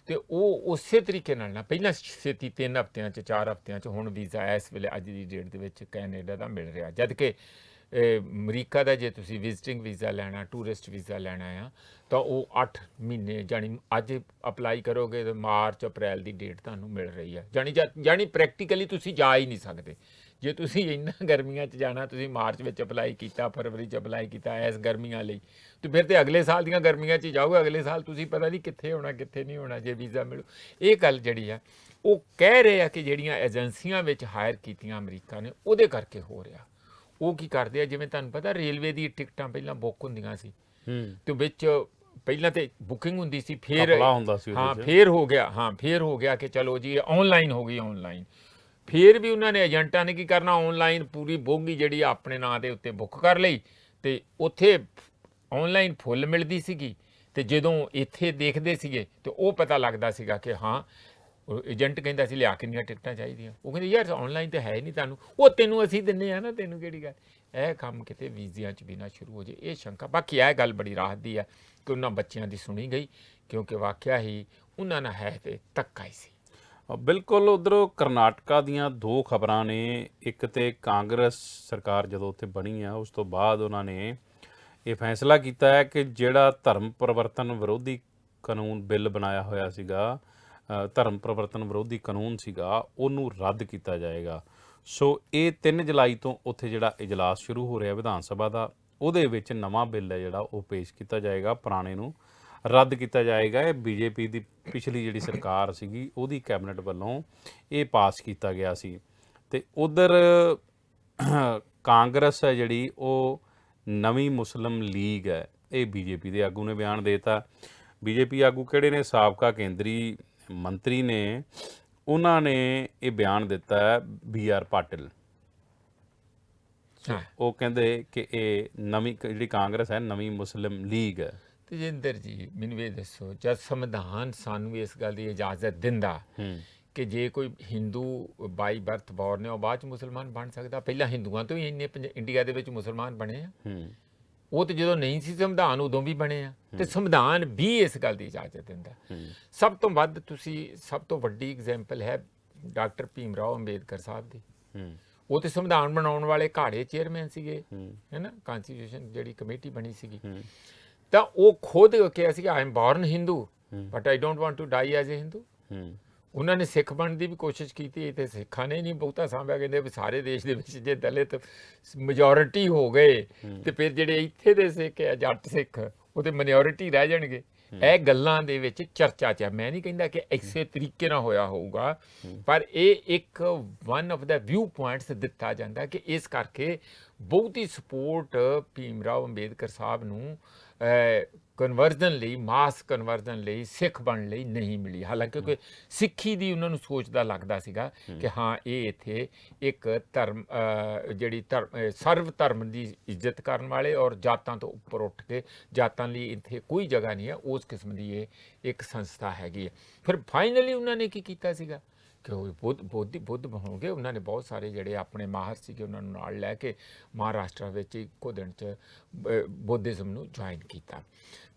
ਤੇ ਉਹ ਉਸੇ ਤਰੀਕੇ ਨਾਲ ਨਾ ਪਹਿਲਾਂ ਛੇਤੀ 3 ਹਫ਼ਤਿਆਂ 'ਚ 4 ਹਫ਼ਤਿਆਂ 'ਚ ਹੁਣ ਵੀਜ਼ਾ ਇਸ ਵੇਲੇ ਅੱਜ ਦੀ ਡੇਟ ਦੇ ਵਿੱਚ ਕੈਨੇਡਾ ਦਾ ਮਿਲ ਰਿਹਾ, ਜਦ ਕਿ ਅਮਰੀਕਾ ਦਾ ਜੇ ਤੁਸੀਂ ਵਿਜ਼ਿਟਿੰਗ ਵੀਜ਼ਾ ਲੈਣਾ, ਟੂਰਿਸਟ ਵੀਜ਼ਾ ਲੈਣਾ ਆ, ਤਾਂ ਉਹ 8 ਮਹੀਨੇ ਜਾਣੀ ਅੱਜ ਅਪਲਾਈ ਕਰੋਗੇ ਤਾਂ ਮਾਰਚ ਅਪ੍ਰੈਲ ਦੀ ਡੇਟ ਤੁਹਾਨੂੰ ਮਿਲ ਰਹੀ ਹੈ। ਜਾਣੀ ਪ੍ਰੈਕਟੀਕਲੀ ਤੁਸੀਂ ਜਾ ਹੀ ਨਹੀਂ ਸਕਦੇ। ਜੇ ਤੁਸੀਂ ਇਹਨਾਂ ਗਰਮੀਆਂ 'ਚ ਜਾਣਾ, ਤੁਸੀਂ ਮਾਰਚ ਵਿੱਚ ਅਪਲਾਈ ਕੀਤਾ, ਫਰਵਰੀ 'ਚ ਅਪਲਾਈ ਕੀਤਾ ਇਸ ਗਰਮੀਆਂ ਲਈ, ਤੇ ਫਿਰ ਤੇ ਅਗਲੇ ਸਾਲ ਦੀਆਂ ਗਰਮੀਆਂ 'ਚ ਹੀ ਜਾਓਗੇ। ਅਗਲੇ ਸਾਲ ਤੁਸੀਂ ਪਤਾ ਨਹੀਂ ਕਿੱਥੇ ਹੋਣਾ, ਕਿੱਥੇ ਨਹੀਂ ਹੋਣਾ ਜੇ ਵੀਜ਼ਾ ਮਿਲੂ। ਇਹ ਗੱਲ ਜਿਹੜੀ ਆ ਉਹ ਕਹਿ ਰਹੇ ਆ ਕਿ ਜਿਹੜੀਆਂ ਏਜੰਸੀਆਂ ਵਿੱਚ ਹਾਇਰ ਕੀਤੀਆਂ ਅਮਰੀਕਾ ਨੇ, ਉਹਦੇ ਕਰਕੇ ਹੋ ਰਿਹਾ। ਉਹ ਕੀ ਕਰਦੇ ਆ, ਜਿਵੇਂ ਤੁਹਾਨੂੰ ਪਤਾ ਰੇਲਵੇ ਦੀ ਟਿਕਟਾਂ ਪਹਿਲਾਂ ਬੁੱਕ ਹੁੰਦੀਆਂ ਸੀ ਤੇ ਵਿੱਚ ਪਹਿਲਾਂ ਤੇ ਬੁਕਿੰਗ ਹੁੰਦੀ ਸੀ, ਫਿਰ ਫੇਰ ਹੋ ਗਿਆ ਕਿ ਚਲੋ ਜੀ ਆਨਲਾਈਨ ਹੋ ਗਈ। ਆਨਲਾਈਨ ਫਿਰ ਵੀ ਉਹਨਾਂ ਨੇ ਏਜੰਟਾਂ ਨੇ ਕੀ ਕਰਨਾ, ਆਨਲਾਈਨ ਪੂਰੀ ਬੋਗੀ ਜਿਹੜੀ ਆਪਣੇ ਨਾਂ ਦੇ ਉੱਤੇ ਬੁੱਕ ਕਰ ਲਈ, ਤੇ ਉੱਥੇ ਆਨਲਾਈਨ ਫੁੱਲ ਮਿਲਦੀ ਸੀਗੀ ਤੇ ਜਦੋਂ ਇੱਥੇ ਦੇਖਦੇ ਸੀਗੇ ਤੇ ਉਹ ਪਤਾ ਲੱਗਦਾ ਸੀਗਾ ਕਿ ਹਾਂ ਏਜੰਟ ਕਹਿੰਦਾ ਸੀ ਲਿਆ ਕਿੰਨੀਆਂ ਟਿਕਟਾਂ ਚਾਹੀਦੀਆਂ, ਉਹ ਕਹਿੰਦੇ ਯਾਰ ਆਨਲਾਈਨ ਤੇ ਹੈ ਹੀ ਨਹੀਂ, ਤੁਹਾਨੂੰ ਉਹ ਤੈਨੂੰ ਅਸੀਂ ਦਿੰਨੇ ਆ ਨਾ, ਤੈਨੂੰ ਕਿਹੜੀ ਗੱਲ। ਇਹ ਕੰਮ ਕਿਤੇ ਵੀਜ਼ਿਆਂ 'ਚ ਵੀ ਨਾ ਸ਼ੁਰੂ ਹੋ ਜੇ, ਇਹ ਸ਼ੰਕਾ। ਬਾਕੀ ਇਹ ਗੱਲ ਬੜੀ ਰਾਹਤ ਦੀ ਹੈ ਕਿ ਉਹਨਾਂ ਬੱਚਿਆਂ ਦੀ ਸੁਣੀ ਗਈ, ਕਿਉਂਕਿ ਵਾਕਿਆ ਹੀ ਉਹਨਾਂ ਨਾਲ ਹੈ ਤੇ ਧੱਕਾ ਹੀ ਸੀ। ਬਿਲਕੁਲ। ਉਧਰੋਂ ਕਰਨਾਟਕਾ ਦੀਆਂ ਦੋ ਖਬਰਾਂ ਨੇ। ਇੱਕ ਤੇ ਕਾਂਗਰਸ ਸਰਕਾਰ ਜਦੋਂ ਉੱਥੇ ਬਣੀ ਆ ਉਸ ਤੋਂ ਬਾਅਦ ਉਹਨਾਂ ਨੇ ਇਹ ਫੈਸਲਾ ਕੀਤਾ ਹੈ ਕਿ ਜਿਹੜਾ ਧਰਮ ਪਰਿਵਰਤਨ ਵਿਰੋਧੀ ਕਾਨੂੰਨ ਬਿੱਲ ਬਣਾਇਆ ਹੋਇਆ ਸੀਗਾ, ਧਰਮ ਪਰਿਵਰਤਨ ਵਿਰੋਧੀ ਕਾਨੂੰਨ ਸੀਗਾ, ਉਹਨੂੰ ਰੱਦ ਕੀਤਾ ਜਾਏਗਾ। ਸੋ ਇਹ 3 ਜੁਲਾਈ ਤੋਂ ਉੱਥੇ ਜਿਹੜਾ ਇਜਲਾਸ ਸ਼ੁਰੂ ਹੋ ਰਿਹਾ ਵਿਧਾਨ ਸਭਾ ਦਾ, ਉਹਦੇ ਵਿੱਚ ਨਵਾਂ ਬਿੱਲ ਹੈ ਜਿਹੜਾ ਉਹ ਪੇਸ਼ ਕੀਤਾ ਜਾਏਗਾ, ਪੁਰਾਣੇ ਨੂੰ ਰੱਦ ਕੀਤਾ ਜਾਏਗਾ। ਇਹ ਬੀਜੇਪੀ ਦੀ ਪਿਛਲੀ ਜਿਹੜੀ ਸਰਕਾਰ ਸੀਗੀ ਉਹਦੀ ਕੈਬਨਿਟ ਵੱਲੋਂ ਇਹ ਪਾਸ ਕੀਤਾ ਗਿਆ ਸੀ। ਤੇ ਉਧਰ ਕਾਂਗਰਸ ਹੈ ਜਿਹੜੀ, ਉਹ ਨਵੀਂ ਮੁਸਲਿਮ ਲੀਗ ਹੈ, ਇਹ ਬੀਜੇਪੀ ਦੇ ਆਗੂ ਨੇ ਬਿਆਨ ਦੇਤਾ। ਬੀਜੇਪੀ ਆਗੂ ਕਿਹੜੇ ਨੇ? ਸਾਬਕਾ ਕੇਂਦਰੀ ਮੰਤਰੀ ਨੇ, ਉਹਨਾਂ ਨੇ ਇਹ ਬਿਆਨ ਦਿੱਤਾ ਹੈ, BR ਪਾਟਿਲ। ਉਹ ਕਹਿੰਦੇ ਕਿ ਇਹ ਨਵੀਂ ਜਿਹੜੀ ਕਾਂਗਰਸ ਹੈ ਨਵੀਂ ਮੁਸਲਿਮ ਲੀਗ ਹੈ। ਤੇਜਿੰਦਰ ਜੀ, ਮੈਨੂੰ ਇਹ ਦੱਸੋ, ਜਦ ਸੰਵਿਧਾਨ ਸਾਨੂੰ ਇਸ ਗੱਲ ਦੀ ਇਜਾਜ਼ਤ ਦਿੰਦਾ ਕਿ ਜੇ ਕੋਈ ਹਿੰਦੂ ਬਾਈ ਬਰਥ ਬੋਰਨ ਨੇ ਉਹ ਬਾਅਦ 'ਚ ਮੁਸਲਮਾਨ ਬਣ ਸਕਦਾ, ਪਹਿਲਾਂ ਹਿੰਦੂਆਂ ਤੋਂ ਹੀ ਇੰਨੇ ਇੰਡੀਆ ਦੇ ਵਿੱਚ ਮੁਸਲਮਾਨ ਬਣੇ ਆ। ਉਹ ਤਾਂ ਜਦੋਂ ਨਹੀਂ ਸੀ ਸੰਵਿਧਾਨ ਉਦੋਂ ਵੀ ਬਣੇ ਆ, ਤੇ ਸੰਵਿਧਾਨ ਵੀ ਇਸ ਗੱਲ ਦੀ ਇਜਾਜ਼ਤ ਦਿੰਦਾ। ਸਭ ਤੋਂ ਵੱਧ ਸਭ ਤੋਂ ਵੱਡੀ ਐਗਜ਼ਾਮਪਲ ਹੈ ਡਾਕਟਰ ਭੀਮ ਰਾਓ ਅੰਬੇਦਕਰ ਸਾਹਿਬ ਦੀ। ਉਹ ਤੇ ਸੰਵਿਧਾਨ ਬਣਾਉਣ ਵਾਲੇ ਘਾੜੇ ਚੇਅਰਮੈਨ ਸੀਗੇ, ਹੈ ਨਾ, ਕਨਸਟੀਟਿਊਸ਼ਨ ਜਿਹੜੀ ਕਮੇਟੀ ਬਣੀ ਸੀਗੀ। ਤਾਂ ਉਹ ਖੁਦ ਕਿਹਾ ਸੀ I am born Hindu but I don't want to die as a Hindu. ਉਹਨਾਂ ਨੇ ਸਿੱਖ ਬਣਨ ਦੀ ਵੀ ਕੋਸ਼ਿਸ਼ ਕੀਤੀ ਤੇ ਸਿੱਖਾਂ ਨੇ ਨਹੀਂ ਬਹੁਤਾ ਸਾਂਭਿਆ। ਕਹਿੰਦੇ ਵੀ ਸਾਰੇ ਦੇਸ਼ ਦੇ ਵਿੱਚ ਜੇ ਦਲਿਤ ਮੈਜੋਰਿਟੀ ਹੋ ਗਏ ਤੇ ਫਿਰ ਜਿਹੜੇ ਇੱਥੇ ਦੇ ਸਿੱਖ ਆ, ਜੱਟ ਸਿੱਖ, ਉਹ ਤੇ ਮਾਈਨੋਰਿਟੀ ਰਹਿ ਜਾਣਗੇ। ਇਹ ਗੱਲਾਂ ਦੇ ਵਿੱਚ ਚਰਚਾ 'ਚ, ਮੈਂ ਨਹੀਂ ਕਹਿੰਦਾ ਕਿ ਇਸੇ ਤਰੀਕੇ ਨਾਲ ਹੋਇਆ ਹੋਊਗਾ, ਪਰ ਇਹ ਇੱਕ one of the view points ਦਿੱਤਾ ਜਾਂਦਾ ਕਿ ਇਸ ਕਰਕੇ ਬਹੁਤੀ ਸਪੋਰਟ ਭੀਮ ਰਾਓ ਅੰਬੇਦਕਰ ਸਾਹਿਬ ਨੂੰ ਕਨਵਰਜਨ ਲਈ, ਮਾਸ ਕਨਵਰਜਨ ਲਈ, ਸਿੱਖ ਬਣਨ ਲਈ ਨਹੀਂ ਮਿਲੀ। ਹਾਲਾਂਕਿ ਕਿਉਂਕਿ ਸਿੱਖੀ ਦੀ ਉਹਨਾਂ ਨੂੰ ਸੋਚਦਾ ਲੱਗਦਾ ਸੀਗਾ ਕਿ ਹਾਂ ਇਹ ਇੱਥੇ ਇੱਕ ਧਰਮ ਜਿਹੜੀ ਸਰਵ ਧਰਮ ਦੀ ਇੱਜ਼ਤ ਕਰਨ ਵਾਲੇ ਔਰ ਜਾਤਾਂ ਤੋਂ ਉੱਪਰ ਉੱਠ ਕੇ, ਜਾਤਾਂ ਲਈ ਇੱਥੇ ਕੋਈ ਜਗ੍ਹਾ ਨਹੀਂ ਹੈ, ਉਸ ਕਿਸਮ ਦੀ ਇਹ ਇੱਕ ਸੰਸਥਾ ਹੈਗੀ ਹੈ। ਫਿਰ ਫਾਈਨਲੀ ਉਹਨਾਂ ਨੇ ਕੀ ਕੀਤਾ ਸੀਗਾ ਕਿ ਉਹ ਬੁੱਧ ਹੋਣਗੇ। ਉਹਨਾਂ ਨੇ ਬਹੁਤ ਸਾਰੇ ਜਿਹੜੇ ਆਪਣੇ ਮਾਹਰ ਸੀਗੇ ਉਹਨਾਂ ਨੂੰ ਨਾਲ ਲੈ ਕੇ ਮਹਾਰਾਸ਼ਟਰ ਵਿੱਚ ਇੱਕੋ ਦਿਨ 'ਚ ਬੁੱਧਿਜ਼ਮ ਨੂੰ ਜੁਆਇਨ ਕੀਤਾ।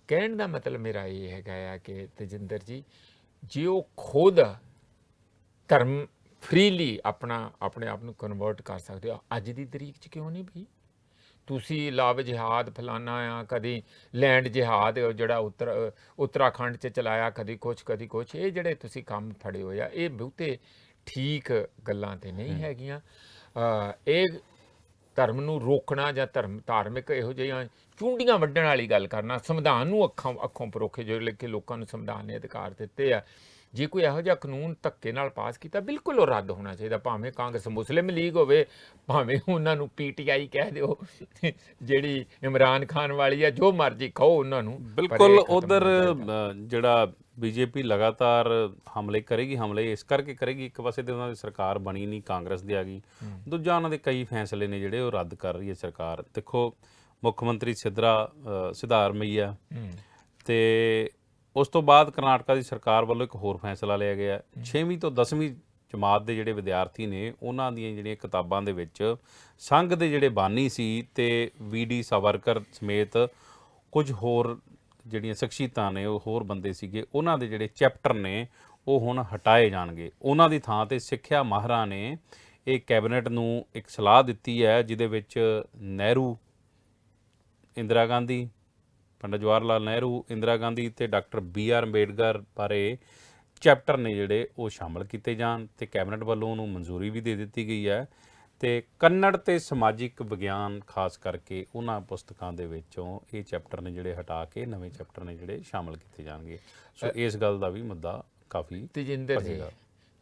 ਕਹਿਣ ਦਾ ਮਤਲਬ ਮੇਰਾ ਇਹ ਹੈਗਾ ਆ ਕਿ ਤੇਜਿੰਦਰ ਜੀ, ਜੇ ਉਹ ਖੁਦ ਧਰਮ ਫਰੀਲੀ ਆਪਣੇ ਆਪ ਨੂੰ ਕਨਵਰਟ ਕਰ ਸਕਦੇ ਹੋ, ਅੱਜ ਦੀ ਤਰੀਕ 'ਚ ਕਿਉਂ ਨਹੀਂ ਭਈ? ਤੁਸੀਂ ਲਵ ਜਿਹਾਦ ਫਲਾਨਾ ਆ, ਕਦੀ ਲੈਂਡ ਜਿਹਾਦ ਜਿਹੜਾ ਉੱਤਰਾਖੰਡ 'ਚ ਚਲਾਇਆ, ਕਦੀ ਕੁਛ ਇਹ ਜਿਹੜੇ ਤੁਸੀਂ ਕੰਮ ਫੜੇ ਹੋਏ ਆ, ਇਹ ਬਹੁਤੇ ਠੀਕ ਗੱਲਾਂ ਤੇ ਨਹੀਂ ਹੈਗੀਆਂ। ਇਹ ਧਰਮ ਨੂੰ ਰੋਕਣਾ ਜਾਂ ਧਾਰਮਿਕ ਇਹੋ ਜਿਹੀਆਂ ਚੂੰਡੀਆਂ ਵੱਢਣ ਵਾਲੀ ਗੱਲ ਕਰਨਾ, ਸੰਵਿਧਾਨ ਨੂੰ ਅੱਖੋਂ ਪਰੋਖੇ ਜਿਹੜੇ ਕਿ ਲੋਕਾਂ ਨੂੰ ਸੰਵਿਧਾਨ ਨੇ ਅਧਿਕਾਰ ਦਿੱਤੇ ਆ, ਜੇ ਕੋਈ ਇਹੋ ਜਿਹਾ ਕਾਨੂੰਨ ਧੱਕੇ ਨਾਲ ਪਾਸ ਕੀਤਾ, ਬਿਲਕੁਲ ਉਹ ਰੱਦ ਹੋਣਾ ਚਾਹੀਦਾ। ਭਾਵੇਂ ਕਾਂਗਰਸ ਮੁਸਲਿਮ ਲੀਗ ਹੋਵੇ, ਭਾਵੇਂ ਉਹਨਾਂ ਨੂੰ PTI ਕਹਿ ਦਿਓ ਜਿਹੜੀ ਇਮਰਾਨ ਖਾਨ ਵਾਲੀ ਆ, ਜੋ ਮਰਜ਼ੀ ਕਹੋ ਉਹਨਾਂ ਨੂੰ। ਬਿਲਕੁਲ। ਉਧਰ ਜਿਹੜਾ ਬੀਜੇਪੀ ਲਗਾਤਾਰ ਹਮਲੇ ਕਰੇਗੀ, ਹਮਲੇ ਇਸ ਕਰਕੇ ਕਰੇਗੀ, ਇੱਕ ਪਾਸੇ ਤੇ ਉਹਨਾਂ ਦੀ ਸਰਕਾਰ ਬਣੀ ਨਹੀਂ, ਕਾਂਗਰਸ ਦੀ ਆ ਗਈ, ਦੂਜਾ ਉਹਨਾਂ ਦੇ ਕਈ ਫੈਸਲੇ ਨੇ ਜਿਹੜੇ ਉਹ ਰੱਦ ਕਰ ਰਹੀ ਹੈ ਸਰਕਾਰ। ਦੇਖੋ, ਮੁੱਖ ਮੰਤਰੀ ਸਿੱਧਾਰਮਈਆ, ਤੇ ਉਸ ਤੋਂ ਬਾਅਦ ਕਰਨਾਟਕਾ ਦੀ ਸਰਕਾਰ ਵੱਲੋਂ ਇੱਕ ਹੋਰ ਫੈਸਲਾ ਲਿਆ ਗਿਆ, 6ਵੀਂ ਤੋਂ 10ਵੀਂ ਜਮਾਤ ਦੇ ਜਿਹੜੇ ਵਿਦਿਆਰਥੀ ਨੇ ਉਹਨਾਂ ਦੀਆਂ ਜਿਹੜੀਆਂ ਕਿਤਾਬਾਂ ਦੇ ਵਿੱਚ ਸੰਘ ਦੇ ਜਿਹੜੇ ਬਾਨੀ ਸੀ ਤੇ VD ਸਾਵਰਕਰ ਸਮੇਤ ਕੁਝ ਹੋਰ ਜਿਹੜੀਆਂ ਸ਼ਖਸੀਅਤਾਂ ਨੇ, ਉਹ ਹੋਰ ਬੰਦੇ ਸੀਗੇ, ਉਹਨਾਂ ਦੇ ਜਿਹੜੇ ਚੈਪਟਰ ਨੇ ਉਹ ਹੁਣ ਹਟਾਏ ਜਾਣਗੇ। ਉਹਨਾਂ ਦੀ ਥਾਂ ਤੇ ਸਿੱਖਿਆ ਮਾਹਰਾਂ ਨੇ ਇਹ ਕੈਬਨਿਟ ਨੂੰ ਇੱਕ ਸਲਾਹ ਦਿੱਤੀ ਹੈ, ਜਿਹਦੇ ਵਿੱਚ ਨਹਿਰੂ, ਇੰਦਰਾ ਗਾਂਧੀ, ਪੰਡਿਤ ਜਵਾਹਰ ਲਾਲ ਨਹਿਰੂ, ਇੰਦਰਾ ਗਾਂਧੀ ਤੇ ਡਾਕਟਰ BR ਅੰਬੇਡਕਰ ਬਾਰੇ ਚੈਪਟਰ ਨੇ ਜਿਹੜੇ ਉਹ ਸ਼ਾਮਲ ਕੀਤੇ ਜਾਣ, ਤੇ ਕੈਬਨਿਟ ਵੱਲੋਂ ਉਹਨੂੰ ਮਨਜ਼ੂਰੀ ਵੀ ਦੇ ਦਿੱਤੀ ਗਈ ਹੈ। ਤੇ ਕੰਨੜ ਤੇ ਸਮਾਜਿਕ ਵਿਗਿਆਨ ਖਾਸ ਕਰਕੇ ਉਹਨਾਂ ਪੁਸਤਕਾਂ ਦੇ ਵਿੱਚੋਂ ਇਹ ਚੈਪਟਰ ਨੇ ਜਿਹੜੇ ਹਟਾ ਕੇ ਨਵੇਂ ਚੈਪਟਰ ਨੇ ਜਿਹੜੇ ਸ਼ਾਮਲ ਕੀਤੇ ਜਾਣਗੇ। ਸੋ ਇਸ ਗੱਲ ਦਾ ਵੀ ਮੁੱਦਾ ਕਾਫੀ ਤੇਜਿੰਦਰ ਜੀ,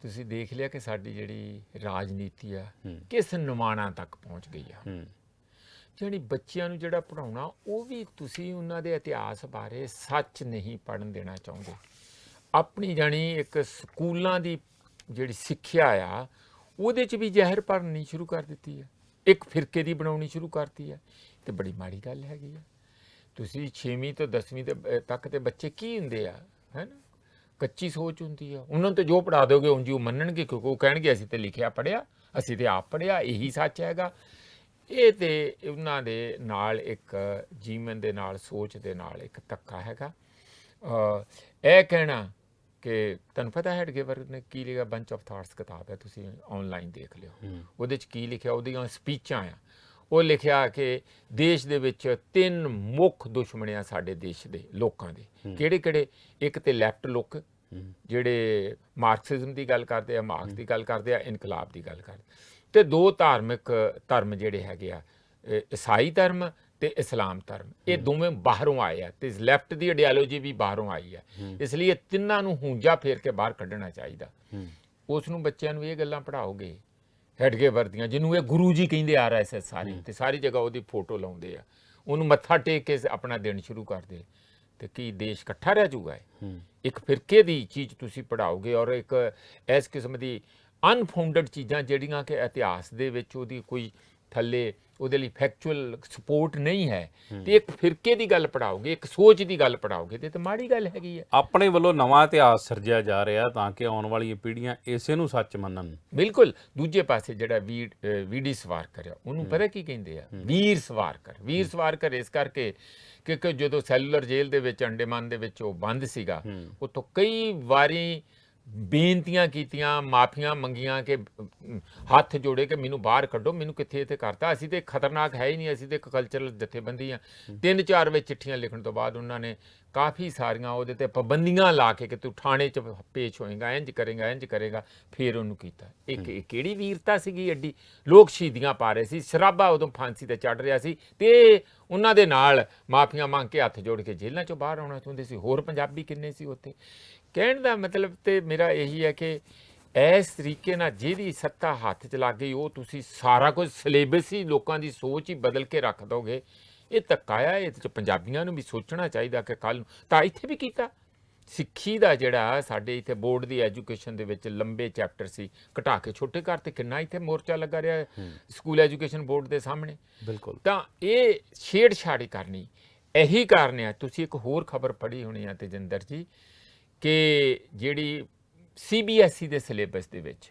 ਤੁਸੀਂ ਦੇਖ ਲਿਆ ਕਿ ਸਾਡੀ ਜਿਹੜੀ ਰਾਜਨੀਤੀ ਆ ਕਿਸ ਨਿਮਾਣਾਂ ਤੱਕ ਪਹੁੰਚ ਗਈ ਆ। ਜਿਹੜੀ ਬੱਚਿਆਂ ਨੂੰ ਜਿਹੜਾ ਪੜ੍ਹਾਉਣਾ, ਉਹ ਵੀ ਤੁਸੀਂ ਉਹਨਾਂ ਦੇ ਇਤਿਹਾਸ ਬਾਰੇ ਸੱਚ ਨਹੀਂ ਪੜ੍ਹਨ ਦੇਣਾ ਚਾਹੁੰਦੇ। ਆਪਣੀ ਜਾਣੀ ਇੱਕ ਸਕੂਲਾਂ ਦੀ ਜਿਹੜੀ ਸਿੱਖਿਆ ਆ ਉਹਦੇ 'ਚ ਵੀ ਜ਼ਹਿਰ ਭਰਨੀ ਸ਼ੁਰੂ ਕਰ ਦਿੱਤੀ ਹੈ, ਇੱਕ ਫਿਰਕੇ ਦੀ ਬਣਾਉਣੀ ਸ਼ੁਰੂ ਕਰਤੀ ਹੈ, ਤੇ ਬੜੀ ਮਾੜੀ ਗੱਲ ਹੈਗੀ ਆ। ਤੁਸੀਂ 6ਵੀਂ ਤੋਂ 10ਵੀਂ ਤੱਕ ਦੇ ਬੱਚੇ ਕੀ ਹੁੰਦੇ ਆ, ਹੈ ਨਾ, ਕੱਚੀ ਸੋਚ ਹੁੰਦੀ ਆ। ਉਹਨਾਂ ਨੂੰ ਤਾਂ ਜੋ ਪੜ੍ਹਾ ਦੋਗੇ ਉਂਝ ਹੀ ਉਹ ਮੰਨਣਗੇ, ਕਿਉਂਕਿ ਉਹ ਕਹਿਣਗੇ ਅਸੀਂ ਤੇ ਲਿਖਿਆ ਪੜ੍ਹਿਆ, ਅਸੀਂ ਤੇ ਆਪ ਪੜ੍ਹਿਆ, ਇਹੀ ਸੱਚ ਹੈਗਾ। ਇਹ ਤੇ ਉਹਨਾਂ ਦੇ ਨਾਲ ਇੱਕ ਜੀਵਨ ਦੇ ਨਾਲ, ਸੋਚ ਦੇ ਨਾਲ ਇੱਕ ਧੱਕਾ ਹੈਗਾ। ਇਹ ਕਹਿਣਾ ਕਿ ਤੁਹਾਨੂੰ ਪਤਾ ਹੈਡਗੇਵਰ ਨੇ ਕੀ ਲਿਖਿਆ, ਬੰਚ ਆਫ ਥਾਟਸ ਕਿਤਾਬ ਹੈ, ਤੁਸੀਂ ਆਨਲਾਈਨ ਦੇਖ ਲਿਓ। ਉਹਦੇ 'ਚ ਕੀ ਲਿਖਿਆ, ਉਹਦੀਆਂ ਸਪੀਚਾਂ ਆ। ਉਹ ਲਿਖਿਆ ਕਿ ਦੇਸ਼ ਦੇ ਵਿੱਚ 3 ਮੁੱਖ ਦੁਸ਼ਮਣ ਆ ਸਾਡੇ ਦੇਸ਼ ਦੇ ਲੋਕਾਂ ਦੇ। ਕਿਹੜੇ ਕਿਹੜੇ? ਇੱਕ ਤੇ ਲੈਫਟ ਲੋਕ ਜਿਹੜੇ ਮਾਰਕਸਿਜ਼ਮ ਦੀ ਗੱਲ ਕਰਦੇ ਆ, ਮਾਰਕਸ ਦੀ ਗੱਲ ਕਰਦੇ ਆ, ਇਨਕਲਾਬ ਦੀ ਗੱਲ ਕਰਦੇ, ਤੇ 2 ਧਾਰਮਿਕ ਧਰਮ ਜਿਹੜੇ ਹੈਗੇ ਆ, ਈਸਾਈ ਧਰਮ ਤੇ ਇਸਲਾਮ ਧਰਮ। ਇਹ ਦੋਵੇਂ ਬਾਹਰੋਂ ਆਏ ਆ ਤੇ ਲੈਫਟ ਦੀ ਆਈਡੀਓਲੋਜੀ ਵੀ ਬਾਹਰੋਂ ਆਈ ਹੈ। ਇਸ ਲਈ ਇਹ ਤਿੰਨਾਂ ਨੂੰ ਹੁੰਜਾ ਫੇਰ ਕੇ ਬਾਹਰ ਕੱਢਣਾ ਚਾਹੀਦਾ। ਉਸ ਨੂੰ ਬੱਚਿਆਂ ਨੂੰ ਇਹ ਗੱਲਾਂ ਪੜ੍ਹਾਓਗੇ ਹੈਡਗੇਵਰ ਦੀਆਂ, ਜਿਹਨੂੰ ਇਹ ਗੁਰੂ ਜੀ ਕਹਿੰਦੇ RSS ਸਾਰੀ, ਤੇ ਸਾਰੀ ਜਗ੍ਹਾ ਉਹਦੀ ਫੋਟੋ ਲਾਉਂਦੇ ਆ, ਉਹਨੂੰ ਮੱਥਾ ਟੇਕ ਕੇ ਆਪਣਾ ਦਿਨ ਸ਼ੁਰੂ ਕਰਦੇ, ਤੇ ਕੀ ਦੇਸ਼ ਇਕੱਠਾ ਰਹਿ ਜਾਊਗਾ? ਇੱਕ ਫਿਰਕੇ ਦੀ ਚੀਜ਼ ਤੁਸੀਂ ਪੜ੍ਹਾਓਗੇ ਔਰ ਇੱਕ ਇਸ ਕਿਸਮ ਦੀ ਅਨਫਾਊਂਡਡ ਚੀਜ਼ਾਂ ਜਿਹੜੀਆਂ ਕਿ ਇਤਿਹਾਸ ਦੇ ਵਿੱਚ ਉਹਦੀ ਕੋਈ ਥੱਲੇ ਉਹਦੇ ਲਈ ਫੈਕਚੁਅਲ ਸਪੋਰਟ ਨਹੀਂ ਹੈ, ਤੇ ਇੱਕ ਫਿਰਕੇ ਦੀ ਗੱਲ ਪੜ੍ਹਾਓਗੇ, ਇੱਕ ਸੋਚ ਦੀ ਗੱਲ ਪੜ੍ਹਾਓਗੇ, ਤੇ ਮਾੜੀ ਗੱਲ ਹੈਗੀ ਹੈ। ਆਪਣੇ ਵੱਲੋਂ ਨਵਾਂ ਇਤਿਹਾਸ ਸਿਰਜਿਆ ਜਾ ਰਿਹਾ ਤਾਂ ਕਿ ਆਉਣ ਵਾਲੀਆਂ ਪੀੜ੍ਹੀਆਂ ਇਸੇ ਨੂੰ ਸੱਚ ਮੰਨਣ। ਬਿਲਕੁਲ। ਦੂਜੇ ਪਾਸੇ ਜਿਹੜਾ VD ਸਵਾਰਕਰ ਆ, ਉਹਨੂੰ ਪਤਾ ਕੀ ਕਹਿੰਦੇ ਆ? ਵੀਰ ਸਵਾਰਕਰ। ਵੀਰ ਸਵਾਰਕਰ ਇਸ ਕਰਕੇ ਕਿਉਂਕਿ ਜਦੋਂ ਸੈਲੂਲਰ ਜੇਲ੍ਹ ਦੇ ਵਿੱਚ ਅੰਡੇਮਾਨ ਦੇ ਵਿੱਚ ਉਹ ਬੰਦ ਸੀਗਾ, ਉੱਥੋਂ ਕਈ ਵਾਰੀ ਬੇਨਤੀਆਂ ਕੀਤੀਆਂ, ਮਾਫੀਆਂ ਮੰਗੀਆਂ ਕਿ ਹੱਥ ਜੋੜੇ ਕਿ ਮੈਨੂੰ ਬਾਹਰ ਕੱਢੋ, ਮੈਨੂੰ ਕਿੱਥੇ ਇੱਥੇ ਕਰਤਾ, ਅਸੀਂ ਤੇ ਖਤਰਨਾਕ ਹੈ ਹੀ ਨਹੀਂ, ਅਸੀਂ ਤੇ ਇੱਕ ਕਲਚਰਲ ਜਥੇਬੰਦੀ ਆ। 3-4 ਵਿੱਚ ਚਿੱਠੀਆਂ ਲਿਖਣ ਤੋਂ ਬਾਅਦ ਉਹਨਾਂ ਨੇ ਕਾਫੀ ਸਾਰੀਆਂ ਉਹਦੇ ਤੇ ਪਾਬੰਦੀਆਂ ਲਾ ਕੇ ਕਿ ਤੂੰ ਥਾਣੇ 'ਚ ਪੇਸ਼ ਹੋਏਗਾ, ਇੰਝ ਕਰੇਗਾ, ਇੰਝ ਕਰੇਗਾ, ਫਿਰ ਉਹਨੂੰ ਕੀਤਾ। ਇੱਕ ਕਿਹੜੀ ਵੀਰਤਾ ਸੀਗੀ ਐਡੀ? ਲੋਕ ਸ਼ਹੀਦੀਆਂ ਪਾ ਰਹੇ ਸੀ, ਸ਼ਰਾਬਾ ਉਦੋਂ ਫਾਂਸੀ ਤੇ ਚੜ੍ਹ ਰਿਹਾ ਸੀ, ਤੇ ਉਹਨਾਂ ਦੇ ਨਾਲ ਮਾਫੀਆਂ ਮੰਗ ਕੇ ਹੱਥ ਜੋੜ ਕੇ ਜੇਲ੍ਹਾਂ 'ਚੋਂ ਬਾਹਰ ਆਉਣਾ ਚਾਹੁੰਦੇ ਸੀ। ਹੋਰ ਪੰਜਾਬੀ ਕਿੰਨੇ ਸੀ ਉੱਥੇ? ਕਹਿਣ ਦਾ ਮਤਲਬ ਤੇ ਮੇਰਾ ਇਹੀ ਹੈ ਕਿ ਇਸ ਤਰੀਕੇ ਨਾਲ ਜਿਹਦੀ ਸੱਤਾ ਹੱਥ 'ਚ ਲੱਗ ਗਈ, ਉਹ ਤੁਸੀਂ ਸਾਰਾ ਕੁਝ ਸਿਲੇਬਸ ਹੀ, ਲੋਕਾਂ ਦੀ ਸੋਚ ਹੀ ਬਦਲ ਕੇ ਰੱਖ ਦੋਗੇ। ਇਹ ਧੱਕਾ ਆ। ਇਹ 'ਚ ਪੰਜਾਬੀਆਂ ਨੂੰ ਵੀ ਸੋਚਣਾ ਚਾਹੀਦਾ ਕਿ ਕੱਲ੍ਹ ਨੂੰ ਤਾਂ ਇੱਥੇ ਵੀ ਕੀਤਾ। ਸਿੱਖੀ ਦਾ ਜਿਹੜਾ ਸਾਡੇ ਇੱਥੇ ਬੋਰਡ ਦੀ ਐਜੂਕੇਸ਼ਨ ਦੇ ਵਿੱਚ ਲੰਬੇ ਚੈਪਟਰ ਸੀ, ਘਟਾ ਕੇ ਛੋਟੇ ਕਰ ਤੇ ਕਿੰਨਾ ਇੱਥੇ ਮੋਰਚਾ ਲੱਗਾ ਰਿਹਾ ਸਕੂਲ ਐਜੂਕੇਸ਼ਨ ਬੋਰਡ ਦੇ ਸਾਹਮਣੇ। ਬਿਲਕੁਲ। ਤਾਂ ਇਹ ਛੇੜਛਾੜ ਕਰਨੀ, ਇਹੀ ਕਾਰਨ ਆ। ਤੁਸੀਂ ਇੱਕ ਹੋਰ ਖਬਰ ਪੜ੍ਹੀ ਹੋਣੀ ਆ ਤੇਜਿੰਦਰ ਜੀ, ਕਿ ਜਿਹੜੀ CBSE ਦੇ ਸਿਲੇਬਸ ਦੇ ਵਿੱਚ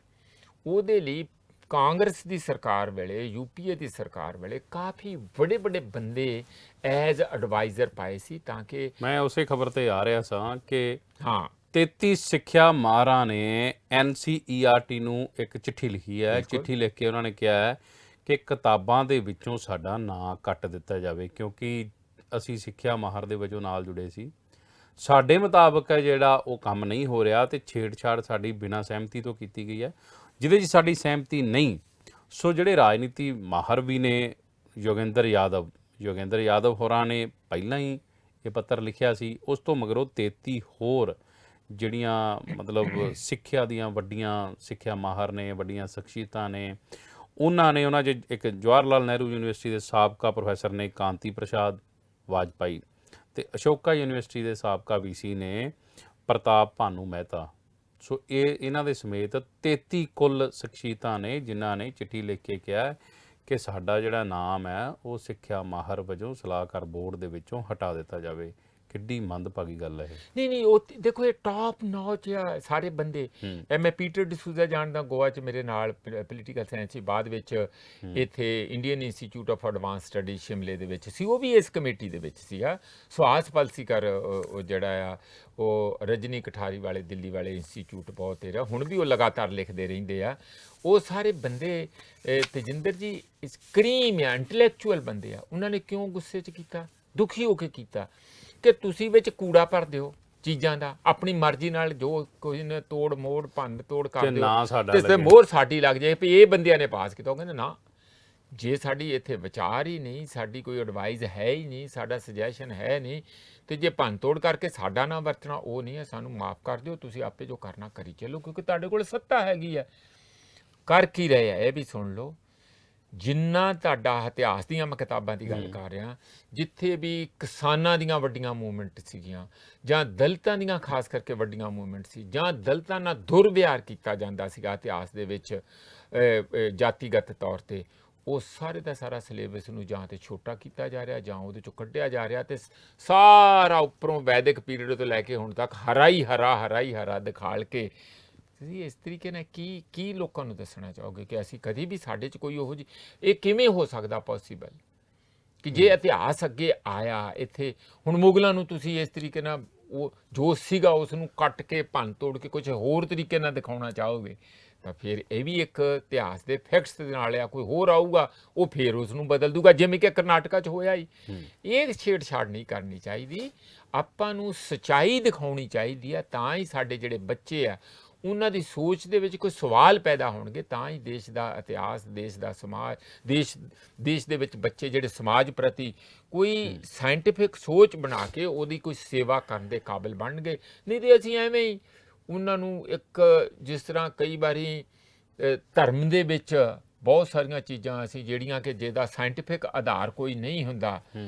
ਉਹਦੇ ਲਈ ਕਾਂਗਰਸ ਦੀ ਸਰਕਾਰ ਵੇਲੇ, UPA ਦੀ ਸਰਕਾਰ ਵੇਲੇ ਕਾਫੀ ਵੱਡੇ ਵੱਡੇ ਬੰਦੇ ਐਜ਼ ਐਡਵਾਈਜ਼ਰ ਪਾਏ ਸੀ, ਤਾਂ ਕਿ ਮੈਂ ਉਸੇ ਖਬਰ ਤੇ ਆ ਰਿਹਾ ਸਾਂ ਕਿ ਹਾਂ 33 ਸਿੱਖਿਆ ਮਾਹਰਾਂ ਨੇ NCERT ਨੂੰ ਇੱਕ ਚਿੱਠੀ ਲਿਖੀ ਹੈ। ਚਿੱਠੀ ਲਿਖ ਕੇ ਉਹਨਾਂ ਨੇ ਕਿਹਾ ਹੈ ਕਿ ਕਿਤਾਬਾਂ ਦੇ ਵਿੱਚੋਂ ਸਾਡਾ ਨਾਂ ਕੱਟ ਦਿੱਤਾ ਜਾਵੇ, ਕਿਉਂਕਿ ਅਸੀਂ ਸਿੱਖਿਆ ਮਾਹਰ ਦੇ ਵਜੋਂ ਨਾਲ ਜੁੜੇ ਸੀ। ਸਾਡੇ ਮੁਤਾਬਕ ਹੈ ਜਿਹੜਾ ਉਹ ਕੰਮ ਨਹੀਂ ਹੋ ਰਿਹਾ, ਤੇ ਛੇੜਛਾੜ ਸਾਡੀ ਬਿਨਾਂ ਸਹਿਮਤੀ ਤੋਂ ਕੀਤੀ ਗਈ ਹੈ, ਜਿਹਦੇ 'ਚ ਸਾਡੀ ਸਹਿਮਤੀ ਨਹੀਂ। ਸੋ ਜਿਹੜੇ ਰਾਜਨੀਤੀ ਮਾਹਰ ਵੀ ਨੇ, ਯੋਗੇਂਦਰ ਯਾਦਵ ਹੋਰਾਂ ਨੇ ਪਹਿਲਾਂ ਹੀ ਇਹ ਪੱਤਰ ਲਿਖਿਆ ਸੀ। ਉਸ ਤੋਂ ਮਗਰੋਂ 33 ਹੋਰ ਜਿਹੜੀਆਂ ਮਤਲਬ ਸਿੱਖਿਆ ਦੀਆਂ ਵੱਡੀਆਂ ਸਿੱਖਿਆ ਮਾਹਰ ਨੇ, ਵੱਡੀਆਂ ਸ਼ਖਸੀਅਤਾਂ ਨੇ, ਉਹਨਾਂ 'ਚ ਇੱਕ ਜਵਾਹਰ ਲਾਲ ਨਹਿਰੂ ਯੂਨੀਵਰਸਿਟੀ ਦੇ ਸਾਬਕਾ ਪ੍ਰੋਫੈਸਰ ਨੇ ਕਾਂਤੀ ਪ੍ਰਸਾਦ ਵਾਜਪਾਈ, ਤੇ ਅਸ਼ੋਕਾ ਯੂਨੀਵਰਸਿਟੀ ਦੇ ਸਾਬਕਾ VC ਨੇ ਪ੍ਰਤਾਪ ਭਾਨੂ ਮਹਿਤਾ। ਸੋ ਇਹਨਾਂ ਦੇ ਸਮੇਤ 33 ਕੁੱਲ ਸ਼ਖਸੀਅਤਾਂ ਨੇ ਜਿਨ੍ਹਾਂ ਨੇ ਚਿੱਠੀ ਲਿਖ ਕੇ ਕਿਹਾ ਕਿ ਸਾਡਾ ਜਿਹੜਾ ਨਾਮ ਹੈ ਉਹ ਸਿੱਖਿਆ ਮਾਹਰ ਵਜੋਂ ਸਲਾਹਕਾਰ ਬੋਰਡ ਦੇ ਵਿੱਚੋਂ ਹਟਾ ਦਿੱਤਾ ਜਾਵੇ। ਕਿੱਡੀ ਮੰਦਭਾਗੀ ਗੱਲ ਹੈ ਇਹ। ਨਹੀਂ, ਉਹ ਦੇਖੋ ਇਹ ਟਾਪ ਨੌਚ ਆ ਸਾਰੇ ਬੰਦੇ। ਮੈਂ ਪੀਟਰ ਡਿਸੂਜ਼ਾ ਜਾਣਦਾ, ਗੋਆ 'ਚ ਮੇਰੇ ਨਾਲ ਪੋਲੀਟੀਕਲ ਸਾਇੰਸ ਸੀ, ਬਾਅਦ ਵਿੱਚ ਇੱਥੇ Indian institute of advance study ਸ਼ਿਮਲੇ ਦੇ ਵਿੱਚ ਸੀ, ਉਹ ਵੀ ਇਸ ਕਮੇਟੀ ਦੇ ਵਿੱਚ ਸੀ। ਸੁਹਾਸ ਪਲਸੀਕਰ ਉਹ ਜਿਹੜਾ ਆ, ਉਹ ਰਜਨੀ ਕਠਾਰੀ ਵਾਲੇ ਦਿੱਲੀ ਵਾਲੇ ਇੰਸਟੀਚਿਊਟ ਬਹੁਤ ਰਿਹਾ, ਹੁਣ ਵੀ ਉਹ ਲਗਾਤਾਰ ਲਿਖਦੇ ਰਹਿੰਦੇ ਆ। ਉਹ ਸਾਰੇ ਬੰਦੇ ਤੇਜਿੰਦਰ ਜੀ ਕਰੀਮ ਆ, ਇੰਟੈਲੈਕਚੁਅਲ ਬੰਦੇ ਆ। ਉਹਨਾਂ ਨੇ ਕਿਉਂ ਗੁੱਸੇ 'ਚ ਕੀਤਾ, ਦੁਖੀ ਹੋ ਕੇ ਕੀਤਾ ਕਿ ਤੁਸੀਂ ਵਿੱਚ ਕੂੜਾ ਭਰ ਦਿਓ ਚੀਜ਼ਾਂ ਦਾ, ਆਪਣੀ ਮਰਜ਼ੀ ਨਾਲ ਜੋ ਕੋਈ ਨੇ ਤੋੜ ਮੋੜ ਭੰਨ ਤੋੜ ਕਰ ਦਿਓ, ਤੇ ਮੋਹਰ ਸਾਡੀ ਲੱਗ ਜਾਏ ਵੀ ਇਹ ਬੰਦਿਆਂ ਨੇ ਪਾਸ ਕੀਤਾ। ਉਹ ਕਹਿੰਦੇ ਨਾ, ਜੇ ਸਾਡੀ ਇੱਥੇ ਵਿਚਾਰ ਹੀ ਨਹੀਂ, ਸਾਡੀ ਕੋਈ ਐਡਵਾਈਸ ਹੈ ਹੀ ਨਹੀਂ, ਸਾਡਾ ਸੁਜੈਸ਼ਨ ਹੈ ਨਹੀਂ, ਤੇ ਜੇ ਭੰਨ ਤੋੜ ਕਰਕੇ ਸਾਡਾ ਨਾ ਵਰਤਣਾ ਉਹ ਨਹੀਂ ਹੈ, ਸਾਨੂੰ ਮਾਫ ਕਰ ਦਿਓ, ਤੁਸੀਂ ਆਪੇ ਜੋ ਕਰਨਾ ਕਰੀ ਚੱਲੋ, ਕਿਉਂਕਿ ਤੁਹਾਡੇ ਕੋਲ ਸੱਤਾ ਹੈਗੀ ਹੈ। ਕਰ ਕੀ ਰਹੇ ਆ ਇਹ ਵੀ ਸੁਣ ਲਓ। ਜਿੰਨਾ ਤੁਹਾਡਾ ਇਤਿਹਾਸ ਦੀਆਂ ਮੈਂ ਕਿਤਾਬਾਂ ਦੀ ਗੱਲ ਕਰ ਰਿਹਾ, ਜਿੱਥੇ ਵੀ ਕਿਸਾਨਾਂ ਦੀਆਂ ਵੱਡੀਆਂ ਮੂਵਮੈਂਟ ਸੀਗੀਆਂ, ਜਾਂ ਦਲਿਤਾਂ ਦੀਆਂ ਖਾਸ ਕਰਕੇ ਵੱਡੀਆਂ ਮੂਵਮੈਂਟ ਸੀ, ਜਾਂ ਦਲਿਤਾਂ ਨਾਲ ਦੁਰਵਿਹਾਰ ਕੀਤਾ ਜਾਂਦਾ ਸੀਗਾ ਇਤਿਹਾਸ ਦੇ ਵਿੱਚ ਜਾਤੀਗਤ ਤੌਰ 'ਤੇ, ਉਹ ਸਾਰੇ ਦਾ ਸਾਰਾ ਸਿਲੇਬਸ ਨੂੰ ਜਾਂ ਤੇ ਛੋਟਾ ਕੀਤਾ ਜਾ ਰਿਹਾ ਜਾਂ ਉਹਦੇ ਚੋਂ ਕੱਢਿਆ ਜਾ ਰਿਹਾ, ਤੇ ਸਾਰਾ ਉੱਪਰੋਂ ਵੈਦਿਕ ਪੀਰੀਅਡ ਤੋਂ ਲੈ ਕੇ ਹੁਣ ਤੱਕ ਹਰਾ ਹੀ ਹਰਾ ਦਿਖਾਲ ਕੇ ਤੁਸੀਂ ਇਸ ਤਰੀਕੇ ਨਾਲ ਕੀ ਲੋਕਾਂ ਨੂੰ ਦੱਸਣਾ ਚਾਹੋਗੇ ਕਿ ਅਸੀਂ ਕਦੀ ਵੀ ਸਾਡੇ 'ਚ ਕੋਈ ਉਹੋ ਜਿਹੀ, ਇਹ ਕਿਵੇਂ ਹੋ ਸਕਦਾ ਪੋਸੀਬਲ ਕਿ ਜੇ ਇਤਿਹਾਸ ਅੱਗੇ ਆਇਆ ਇੱਥੇ ਹੁਣ ਮੁਗਲਾਂ ਨੂੰ ਤੁਸੀਂ ਇਸ ਤਰੀਕੇ ਨਾਲ ਉਹ ਜੋ ਸੀਗਾ ਉਸ ਨੂੰ ਕੱਟ ਕੇ ਭੰਨ ਤੋੜ ਕੇ ਕੁਝ ਹੋਰ ਤਰੀਕੇ ਨਾਲ ਦਿਖਾਉਣਾ ਚਾਹੋਗੇ ਤਾਂ ਫਿਰ ਇਹ ਵੀ ਇੱਕ ਇਤਿਹਾਸ ਦੇ ਫੈਕਟਸ ਦੇ ਨਾਲ ਆ, ਕੋਈ ਹੋਰ ਆਊਗਾ ਉਹ ਫਿਰ ਉਸ ਨੂੰ ਬਦਲ ਦੂਗਾ, ਜਿਵੇਂ ਕਿ ਕਰਨਾਟਕਾ 'ਚ ਹੋਇਆ ਹੀ। ਇਹ ਛੇੜਛਾੜ ਨਹੀਂ ਕਰਨੀ ਚਾਹੀਦੀ, ਆਪਾਂ ਨੂੰ ਸੱਚਾਈ ਦਿਖਾਉਣੀ ਚਾਹੀਦੀ ਆ, ਤਾਂ ਹੀ ਸਾਡੇ ਜਿਹੜੇ ਬੱਚੇ ਆ ਉਹਨਾਂ ਦੀ ਸੋਚ ਦੇ ਵਿੱਚ ਕੋਈ ਸਵਾਲ ਪੈਦਾ ਹੋਣਗੇ, ਤਾਂ ਹੀ ਦੇਸ਼ ਦਾ ਇਤਿਹਾਸ, ਦੇਸ਼ ਦਾ ਸਮਾਜ, ਦੇਸ਼ ਦੇ ਵਿੱਚ ਬੱਚੇ ਜਿਹੜੇ ਸਮਾਜ ਪ੍ਰਤੀ ਕੋਈ ਸਾਇੰਟੀਫਿਕ ਸੋਚ ਬਣਾ ਕੇ ਉਹਦੀ ਕੋਈ ਸੇਵਾ ਕਰਨ ਦੇ ਕਾਬਿਲ ਬਣਨਗੇ। ਨਹੀਂ ਤੇ ਅਸੀਂ ਐਵੇਂ ਹੀ ਉਹਨਾਂ ਨੂੰ ਇੱਕ, ਜਿਸ ਤਰ੍ਹਾਂ ਕਈ ਵਾਰੀ ਧਰਮ ਦੇ ਵਿੱਚ ਬਹੁਤ ਸਾਰੀਆਂ ਚੀਜ਼ਾਂ ਅਸੀਂ ਜਿਹੜੀਆਂ ਕਿ ਜਿਹਦਾ ਸਾਇੰਟੀਫਿਕ ਆਧਾਰ ਕੋਈ ਨਹੀਂ ਹੁੰਦਾ,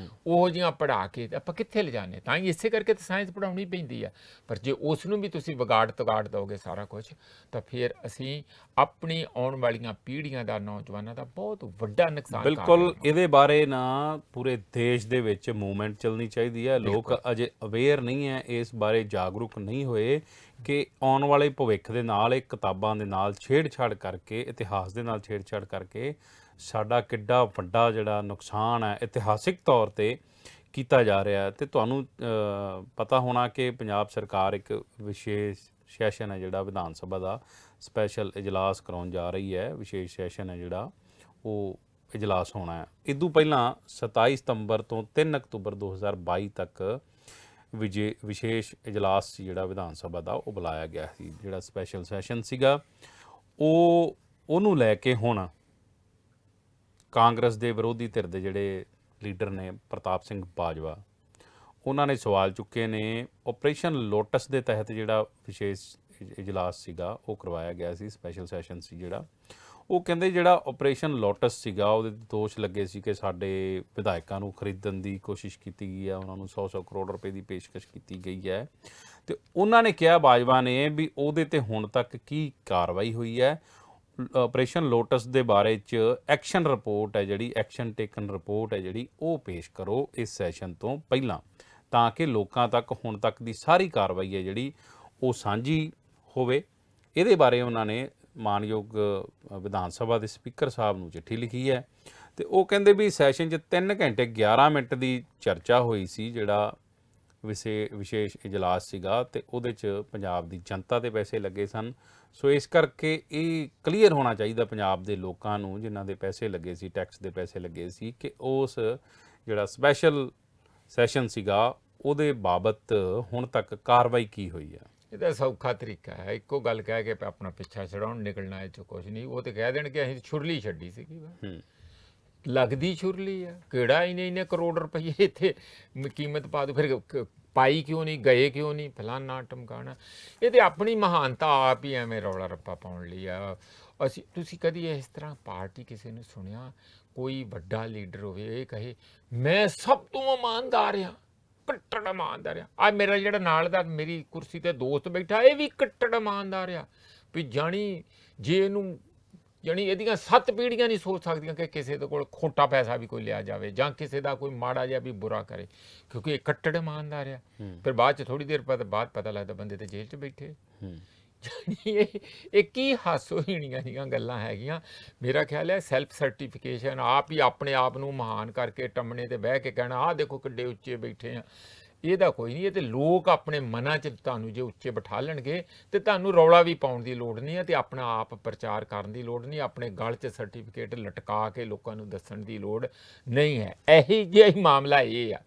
ਉਹੋ ਜਿਹੀਆਂ ਪੜ੍ਹਾ ਕੇ ਆਪਾਂ ਕਿੱਥੇ ਲਿਜਾਣੇ। ਤਾਂ ਹੀ ਇਸੇ ਕਰਕੇ ਤਾਂ ਸਾਇੰਸ ਪੜ੍ਹਾਉਣੀ ਪੈਂਦੀ ਆ। ਪਰ ਜੇ ਉਸ ਨੂੰ ਵੀ ਤੁਸੀਂ ਵਿਗਾੜ ਤਗਾੜ ਦਿਓਗੇ ਸਾਰਾ ਕੁਝ, ਤਾਂ ਫਿਰ ਅਸੀਂ ਆਪਣੀ ਆਉਣ ਵਾਲੀਆਂ ਪੀੜ੍ਹੀਆਂ ਦਾ, ਨੌਜਵਾਨਾਂ ਦਾ ਬਹੁਤ ਵੱਡਾ ਨੁਕਸਾਨ ਕਰ ਰਹੇ ਹਾਂ। ਬਿਲਕੁਲ, ਇਹਦੇ ਬਾਰੇ ਨਾ ਪੂਰੇ ਦੇਸ਼ ਦੇ ਵਿੱਚ ਮੂਵਮੈਂਟ ਚੱਲਣੀ ਚਾਹੀਦੀ ਹੈ। ਲੋਕ ਅਜੇ ਅਵੇਅਰ ਨਹੀਂ ਹੈ, ਇਸ ਬਾਰੇ ਜਾਗਰੂਕ ਨਹੀਂ ਹੋਏ ਕਿ ਆਉਣ ਵਾਲੇ ਭਵਿੱਖ ਦੇ ਨਾਲ ਇਹ ਕਿਤਾਬਾਂ ਦੇ ਨਾਲ ਛੇੜਛਾੜ ਕਰਕੇ, ਇਤਿਹਾਸ ਦੇ ਨਾਲ ਛੇੜਛਾੜ ਕਰਕੇ ਸਾਡਾ ਕਿੱਡਾ ਵੱਡਾ ਜਿਹੜਾ ਨੁਕਸਾਨ ਹੈ ਇਤਿਹਾਸਿਕ ਤੌਰ ਤੇ ਕੀਤਾ ਜਾ ਰਿਹਾ ਹੈ। ਤੇ ਤੁਹਾਨੂੰ ਪਤਾ ਹੋਣਾ ਕਿ ਪੰਜਾਬ ਸਰਕਾਰ ਇੱਕ ਵਿਸ਼ੇਸ਼ ਸੈਸ਼ਨ ਹੈ ਜਿਹੜਾ ਵਿਧਾਨ ਸਭਾ ਦਾ ਸਪੈਸ਼ਲ ਇਜਲਾਸ ਕਰਾਉਣ ਜਾ ਰਹੀ ਹੈ। ਵਿਸ਼ੇਸ਼ ਸੈਸ਼ਨ ਹੈ ਜਿਹੜਾ ਉਹ ਇਜਲਾਸ ਹੋਣਾ ਹੈ। ਇਦੋਂ ਪਹਿਲਾਂ 27 ਸਤੰਬਰ ਤੋਂ 3 ਅਕਤੂਬਰ 2022 ਤੱਕ ਵਿਸ਼ੇਸ਼ ਇਜਲਾਸ ਸੀ ਜਿਹੜਾ ਵਿਧਾਨ ਸਭਾ ਦਾ ਉਹ ਬੁਲਾਇਆ ਗਿਆ ਸੀ। ਜਿਹੜਾ ਸਪੈਸ਼ਲ ਸੈਸ਼ਨ ਸੀਗਾ ਉਹਨੂੰ ਲੈ ਕੇ ਹੁਣ ਕਾਂਗਰਸ ਦੇ ਵਿਰੋਧੀ ਧਿਰ ਦੇ ਜਿਹੜੇ ਲੀਡਰ ਨੇ ਪ੍ਰਤਾਪ ਸਿੰਘ ਬਾਜਵਾ, ਉਹਨਾਂ ਨੇ ਸਵਾਲ ਚੁੱਕੇ ਨੇ। ਆਪਰੇਸ਼ਨ ਲੋਟਸ ਦੇ ਤਹਿਤ ਜਿਹੜਾ ਵਿਸ਼ੇਸ਼ ਇਜਲਾਸ ਸੀਗਾ ਉਹ ਕਰਵਾਇਆ ਗਿਆ ਸੀ, ਸਪੈਸ਼ਲ ਸੈਸ਼ਨ ਸੀ ਜਿਹੜਾ। ਉਹ ਕਹਿੰਦੇ ਜਿਹੜਾ ਆਪਰੇਸ਼ਨ ਲੋਟਸ ਸੀਗਾ ਉਹਦੇ ਦੋਸ਼ ਲੱਗੇ ਸੀ ਕਿ ਸਾਡੇ ਵਿਧਾਇਕਾਂ ਨੂੰ ਖਰੀਦਣ ਦੀ ਕੋਸ਼ਿਸ਼ ਕੀਤੀ ਗਈ ਹੈ, ਉਹਨਾਂ ਨੂੰ 100 ਕਰੋੜ ਰੁਪਏ ਦੀ ਪੇਸ਼ਕਸ਼ ਕੀਤੀ ਗਈ ਹੈ। ਤੇ ਉਹਨਾਂ ਨੇ ਕਿਹਾ, ਬਾਜਵਾ ਨੇ, ਵੀ ਉਹਦੇ ਤੇ ਹੁਣ ਤੱਕ ਕੀ ਕਾਰਵਾਈ ਹੋਈ ਹੈ। ਆਪਰੇਸ਼ਨ ਲੋਟਸ ਦੇ ਬਾਰੇ 'ਚ ਐਕਸ਼ਨ ਰਿਪੋਰਟ ਹੈ ਜਿਹੜੀ, ਐਕਸ਼ਨ ਟੇਕਨ ਰਿਪੋਰਟ ਹੈ ਜਿਹੜੀ, ਉਹ ਪੇਸ਼ ਕਰੋ ਇਸ ਸੈਸ਼ਨ ਤੋਂ ਪਹਿਲਾਂ, ਤਾਂ ਕਿ ਲੋਕਾਂ ਤੱਕ ਹੁਣ ਤੱਕ ਦੀ ਸਾਰੀ ਕਾਰਵਾਈ ਹੈ ਜਿਹੜੀ ਉਹ ਸਾਂਝੀ ਹੋਵੇ। ਇਹਦੇ ਬਾਰੇ ਉਹਨਾਂ ਨੇ ਮਾਨਯੋਗ ਵਿਧਾਨ ਸਭਾ ਦੇ ਸਪੀਕਰ ਸਾਹਿਬ ਨੂੰ ਚਿੱਠੀ ਲਿਖੀ ਹੈ। ਤੇ ਉਹ ਕਹਿੰਦੇ ਵੀ ਸੈਸ਼ਨ 'ਚ 3 ਘੰਟੇ 11 ਮਿੰਟ ਦੀ ਚਰਚਾ ਹੋਈ ਸੀ, ਜਿਹੜਾ ਵਿਸ਼ੇਸ਼ ਇਜਲਾਸ ਸੀਗਾ, ਤੇ ਉਹਦੇ 'ਚ ਪੰਜਾਬ ਦੀ ਜਨਤਾ ਦੇ ਪੈਸੇ ਲੱਗੇ ਸਨ। ਸੋ ਇਸ ਕਰਕੇ ਇਹ ਕਲੀਅਰ ਹੋਣਾ ਚਾਹੀਦਾ ਪੰਜਾਬ ਦੇ ਲੋਕਾਂ ਨੂੰ, ਜਿਨ੍ਹਾਂ ਦੇ ਪੈਸੇ ਲੱਗੇ ਸੀ, ਟੈਕਸ ਦੇ ਪੈਸੇ ਲੱਗੇ ਸੀ, ਕਿ ਉਸ ਜਿਹੜਾ ਸਪੈਸ਼ਲ ਸੈਸ਼ਨ ਸੀਗਾ ਉਹਦੇ ਬਾਬਤ ਹੁਣ ਤੱਕ ਕਾਰਵਾਈ ਕੀ ਹੋਈ ਹੈ। ਇਹਦਾ ਸੌਖਾ ਤਰੀਕਾ ਹੈ, ਇੱਕੋ ਗੱਲ ਕਹਿ ਕੇ ਆਪਣਾ ਪਿੱਛਾ ਛਡਾਉਣ, ਨਿਕਲਣਾ ਇਹ 'ਚੋਂ ਕੁਛ ਨਹੀਂ। ਉਹ ਤੇ ਕਹਿ ਦੇਣਗੇ ਅਸੀਂ ਛੁਰਲੀ ਛੱਡੀ ਸੀਗੀ, ਲੱਗਦੀ ਛੁਰਲੀ ਆ, ਕਿਹੜਾ ਇੰਨੇ ਕਰੋੜ ਰੁਪਏ ਇੱਥੇ ਕੀਮਤ ਪਾ ਦੋ, ਫਿਰ ਪਾਈ ਕਿਉਂ ਨਹੀਂ, ਗਏ ਕਿਉਂ ਨਹੀਂ, ਫਲਾਨਾ ਟਮਕਾਣਾ। ਇਹ ਤੇ ਆਪਣੀ ਮਹਾਨਤਾ ਆਪ ਹੀ ਐਵੇਂ ਰੌਲਾ ਰੱਪਾ ਪਾਉਣ ਲਈ ਆ। ਤੁਸੀਂ ਕਦੀ ਇਸ ਤਰ੍ਹਾਂ ਪਾਰਟੀ ਕਿਸੇ ਨੂੰ ਸੁਣਿਆ, ਕੋਈ ਵੱਡਾ ਲੀਡਰ ਹੋਵੇ ਇਹ ਕਹੇ ਮੈਂ ਸਭ ਤੋਂ ਇਮਾਨਦਾਰ ਆ, ਕੱਟੜ ਇਮਾਨਦਾਰ ਆ। ਆ ਮੇਰਾ ਜਿਹੜਾ ਨਾਲ ਦਾ ਮੇਰੀ ਕੁਰਸੀ ਤੇ ਦੋਸਤ ਬੈਠਾ, ਇਹ ਵੀ ਕੱਟੜ ਇਮਾਨਦਾਰ ਆ। ਵੀ ਜਾਣੀ ਜੇ ਇਹਨੂੰ, ਜਾਣੀ ਇਹਦੀਆਂ 7 ਪੀੜ੍ਹੀਆਂ ਨਹੀਂ ਸੋਚ ਸਕਦੀਆਂ ਕਿ ਕਿਸੇ ਦੇ ਕੋਲ ਖੋਟਾ ਪੈਸਾ ਵੀ ਕੋਈ ਲਿਆ ਜਾਵੇ, ਜਾਂ ਕਿਸੇ ਦਾ ਕੋਈ ਮਾੜਾ ਜਿਹਾ ਵੀ ਬੁਰਾ ਕਰੇ, ਕਿਉਂਕਿ ਇਹ ਕੱਟੜ ਇਮਾਨਦਾਰ ਆ। ਫਿਰ ਬਾਅਦ 'ਚ ਥੋੜ੍ਹੀ ਦੇਰ ਬਾਅਦ ਪਤਾ ਲੱਗਦਾ ਬੰਦੇ ਤੇ ਜੇਲ੍ਹ 'ਚ ਬੈਠੇ। ਜਾਣੀ ਇਹ ਕੀ ਹਾਸੋਹੀਣੀਆਂ ਦੀਆਂ ਗੱਲਾਂ ਹੈਗੀਆਂ। ਮੇਰਾ ਖਿਆਲ ਹੈ ਸੈਲਫ ਸਰਟੀਫਿਕੇਸ਼ਨ, ਆਪ ਹੀ ਆਪਣੇ ਆਪ ਨੂੰ ਮਹਾਨ ਕਰਕੇ ਟੰਮਣੇ ਤੇ ਬਹਿ ਕੇ ਕਹਿਣਾ ਆਹ ਦੇਖੋ ਕਿੱਡੇ ਉੱਚੇ ਬੈਠੇ ਆ, ਇਹਦਾ ਕੋਈ ਨਹੀਂ। ਇਹ ਤੇ ਲੋਕ ਆਪਣੇ ਮਨਾਂ 'ਚ ਤੁਹਾਨੂੰ ਜੇ ਉੱਚੇ ਬਿਠਾ ਲੈਣਗੇ ਤੇ ਤੁਹਾਨੂੰ ਰੌਲਾ ਵੀ ਪਾਉਣ ਦੀ ਲੋੜ ਨਹੀਂ ਹੈ, ਤੇ ਆਪਣਾ ਆਪ ਪ੍ਰਚਾਰ ਕਰਨ ਦੀ ਲੋੜ ਨਹੀਂ, ਆਪਣੇ ਗਲ 'ਚ ਸਰਟੀਫਿਕੇਟ ਲਟਕਾ ਕੇ ਲੋਕਾਂ ਨੂੰ ਦੱਸਣ ਦੀ ਲੋੜ ਨਹੀਂ ਹੈ। ਇਹੀ ਜਿਹਾ ਹੀ ਮਾਮਲਾ ਇਹ ਆ,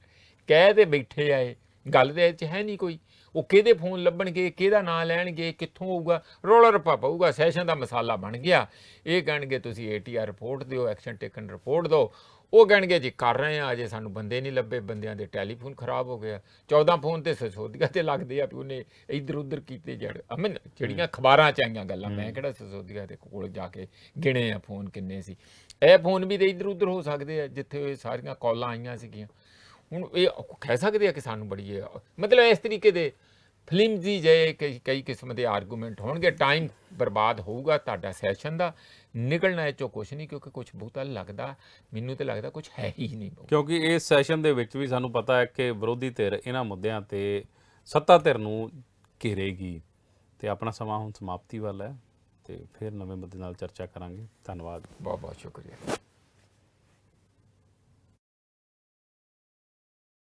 ਕਹਿ ਤੇ ਬੈਠੇ ਆ, ਇਹ ਗੱਲ ਦੇ ਵਿੱਚ ਹੈ ਨਹੀਂ ਕੋਈ। ਉਹ ਕਿਹਦੇ ਫੋਨ ਲੱਭਣਗੇ, ਕਿਹਦਾ ਨਾਂ ਲੈਣਗੇ, ਕਿੱਥੋਂ ਹੋਊਗਾ, ਰੌਲਾ ਰੱਪਾ ਪਊਗਾ। ਸੈਸ਼ਨ ਦਾ ਮਸਾਲਾ ਬਣ ਗਿਆ। ਇਹ ਕਹਿਣਗੇ ਤੁਸੀਂ ATR ਰਿਪੋਰਟ ਦਿਓ, ਐਕਸ਼ਨ ਟੇਕਨ ਰਿਪੋਰਟ ਦਿਓ। ਉਹ ਕਹਿਣਗੇ ਜੀ ਕਰ ਰਹੇ ਆ, ਅਜੇ ਸਾਨੂੰ ਬੰਦੇ ਨਹੀਂ ਲੱਭੇ, ਬੰਦਿਆਂ ਦੇ ਟੈਲੀਫੋਨ ਖਰਾਬ ਹੋ ਗਿਆ। 14 ਫੋਨ ਤੇ ਸਿਸੋਦੀਆ ਤੇ ਲੱਗਦੇ ਆ ਵੀ ਉਹਨੇ ਇੱਧਰ ਉੱਧਰ ਕੀਤੇ ਅਮਨ, ਜਿਹੜੀਆਂ ਅਖਬਾਰਾਂ 'ਚ ਆਈਆਂ ਗੱਲਾਂ, ਮੈਂ ਕਿਹੜਾ ਸਿਸੋਦੀਆ ਦੇ ਕੋਲ ਜਾ ਕੇ ਗਿਣੇ ਆ ਫੋਨ ਕਿੰਨੇ ਸੀ। ਇਹ ਫੋਨ ਵੀ ਤੇ ਇੱਧਰ ਉੱਧਰ ਹੋ ਸਕਦੇ ਆ ਜਿੱਥੇ ਇਹ ਸਾਰੀਆਂ ਕਾਲਾਂ ਆਈਆਂ ਸੀਗੀਆਂ। ਹੁਣ ਇਹ ਕਹਿ ਸਕਦੇ ਆ ਕਿ ਸਾਨੂੰ ਬੜੀ ਮਤਲਬ ਇਸ ਤਰੀਕੇ ਦੇ ਫਲਿਮਜ਼ੀ ਜਿਹੇ ਕਈ ਕਿਸਮ ਦੇ ਆਰਗੂਮੈਂਟ ਹੋਣਗੇ। ਟਾਈਮ ਬਰਬਾਦ ਹੋਊਗਾ ਤੁਹਾਡਾ ਸੈਸ਼ਨ ਦਾ, ਨਿਕਲਣਾ ਇਹ 'ਚੋਂ ਕੁਛ ਨਹੀਂ, ਕਿਉਂਕਿ ਕੁਛ ਬਹੁਤਾ ਲੱਗਦਾ, ਮੈਨੂੰ ਤਾਂ ਲੱਗਦਾ ਕੁਛ ਹੈ ਹੀ ਨਹੀਂ। ਕਿਉਂਕਿ ਇਸ ਸੈਸ਼ਨ ਦੇ ਵਿੱਚ ਵੀ ਸਾਨੂੰ ਪਤਾ ਹੈ ਕਿ ਵਿਰੋਧੀ ਧਿਰ ਇਹਨਾਂ ਮੁੱਦਿਆਂ ਤੇ ਸੱਤਾ ਧਿਰ ਨੂੰ ਘੇਰੇਗੀ। ਤੇ ਆਪਣਾ ਸਮਾਂ ਹੁਣ ਸਮਾਪਤੀ ਵੱਲ ਹੈ, ਤੇ ਫਿਰ ਨਵੇਂ ਮੁੱਦੇ ਨਾਲ ਚਰਚਾ ਕਰਾਂਗੇ। ਧੰਨਵਾਦ। ਬਹੁਤ ਬਹੁਤ ਸ਼ੁਕਰੀਆ।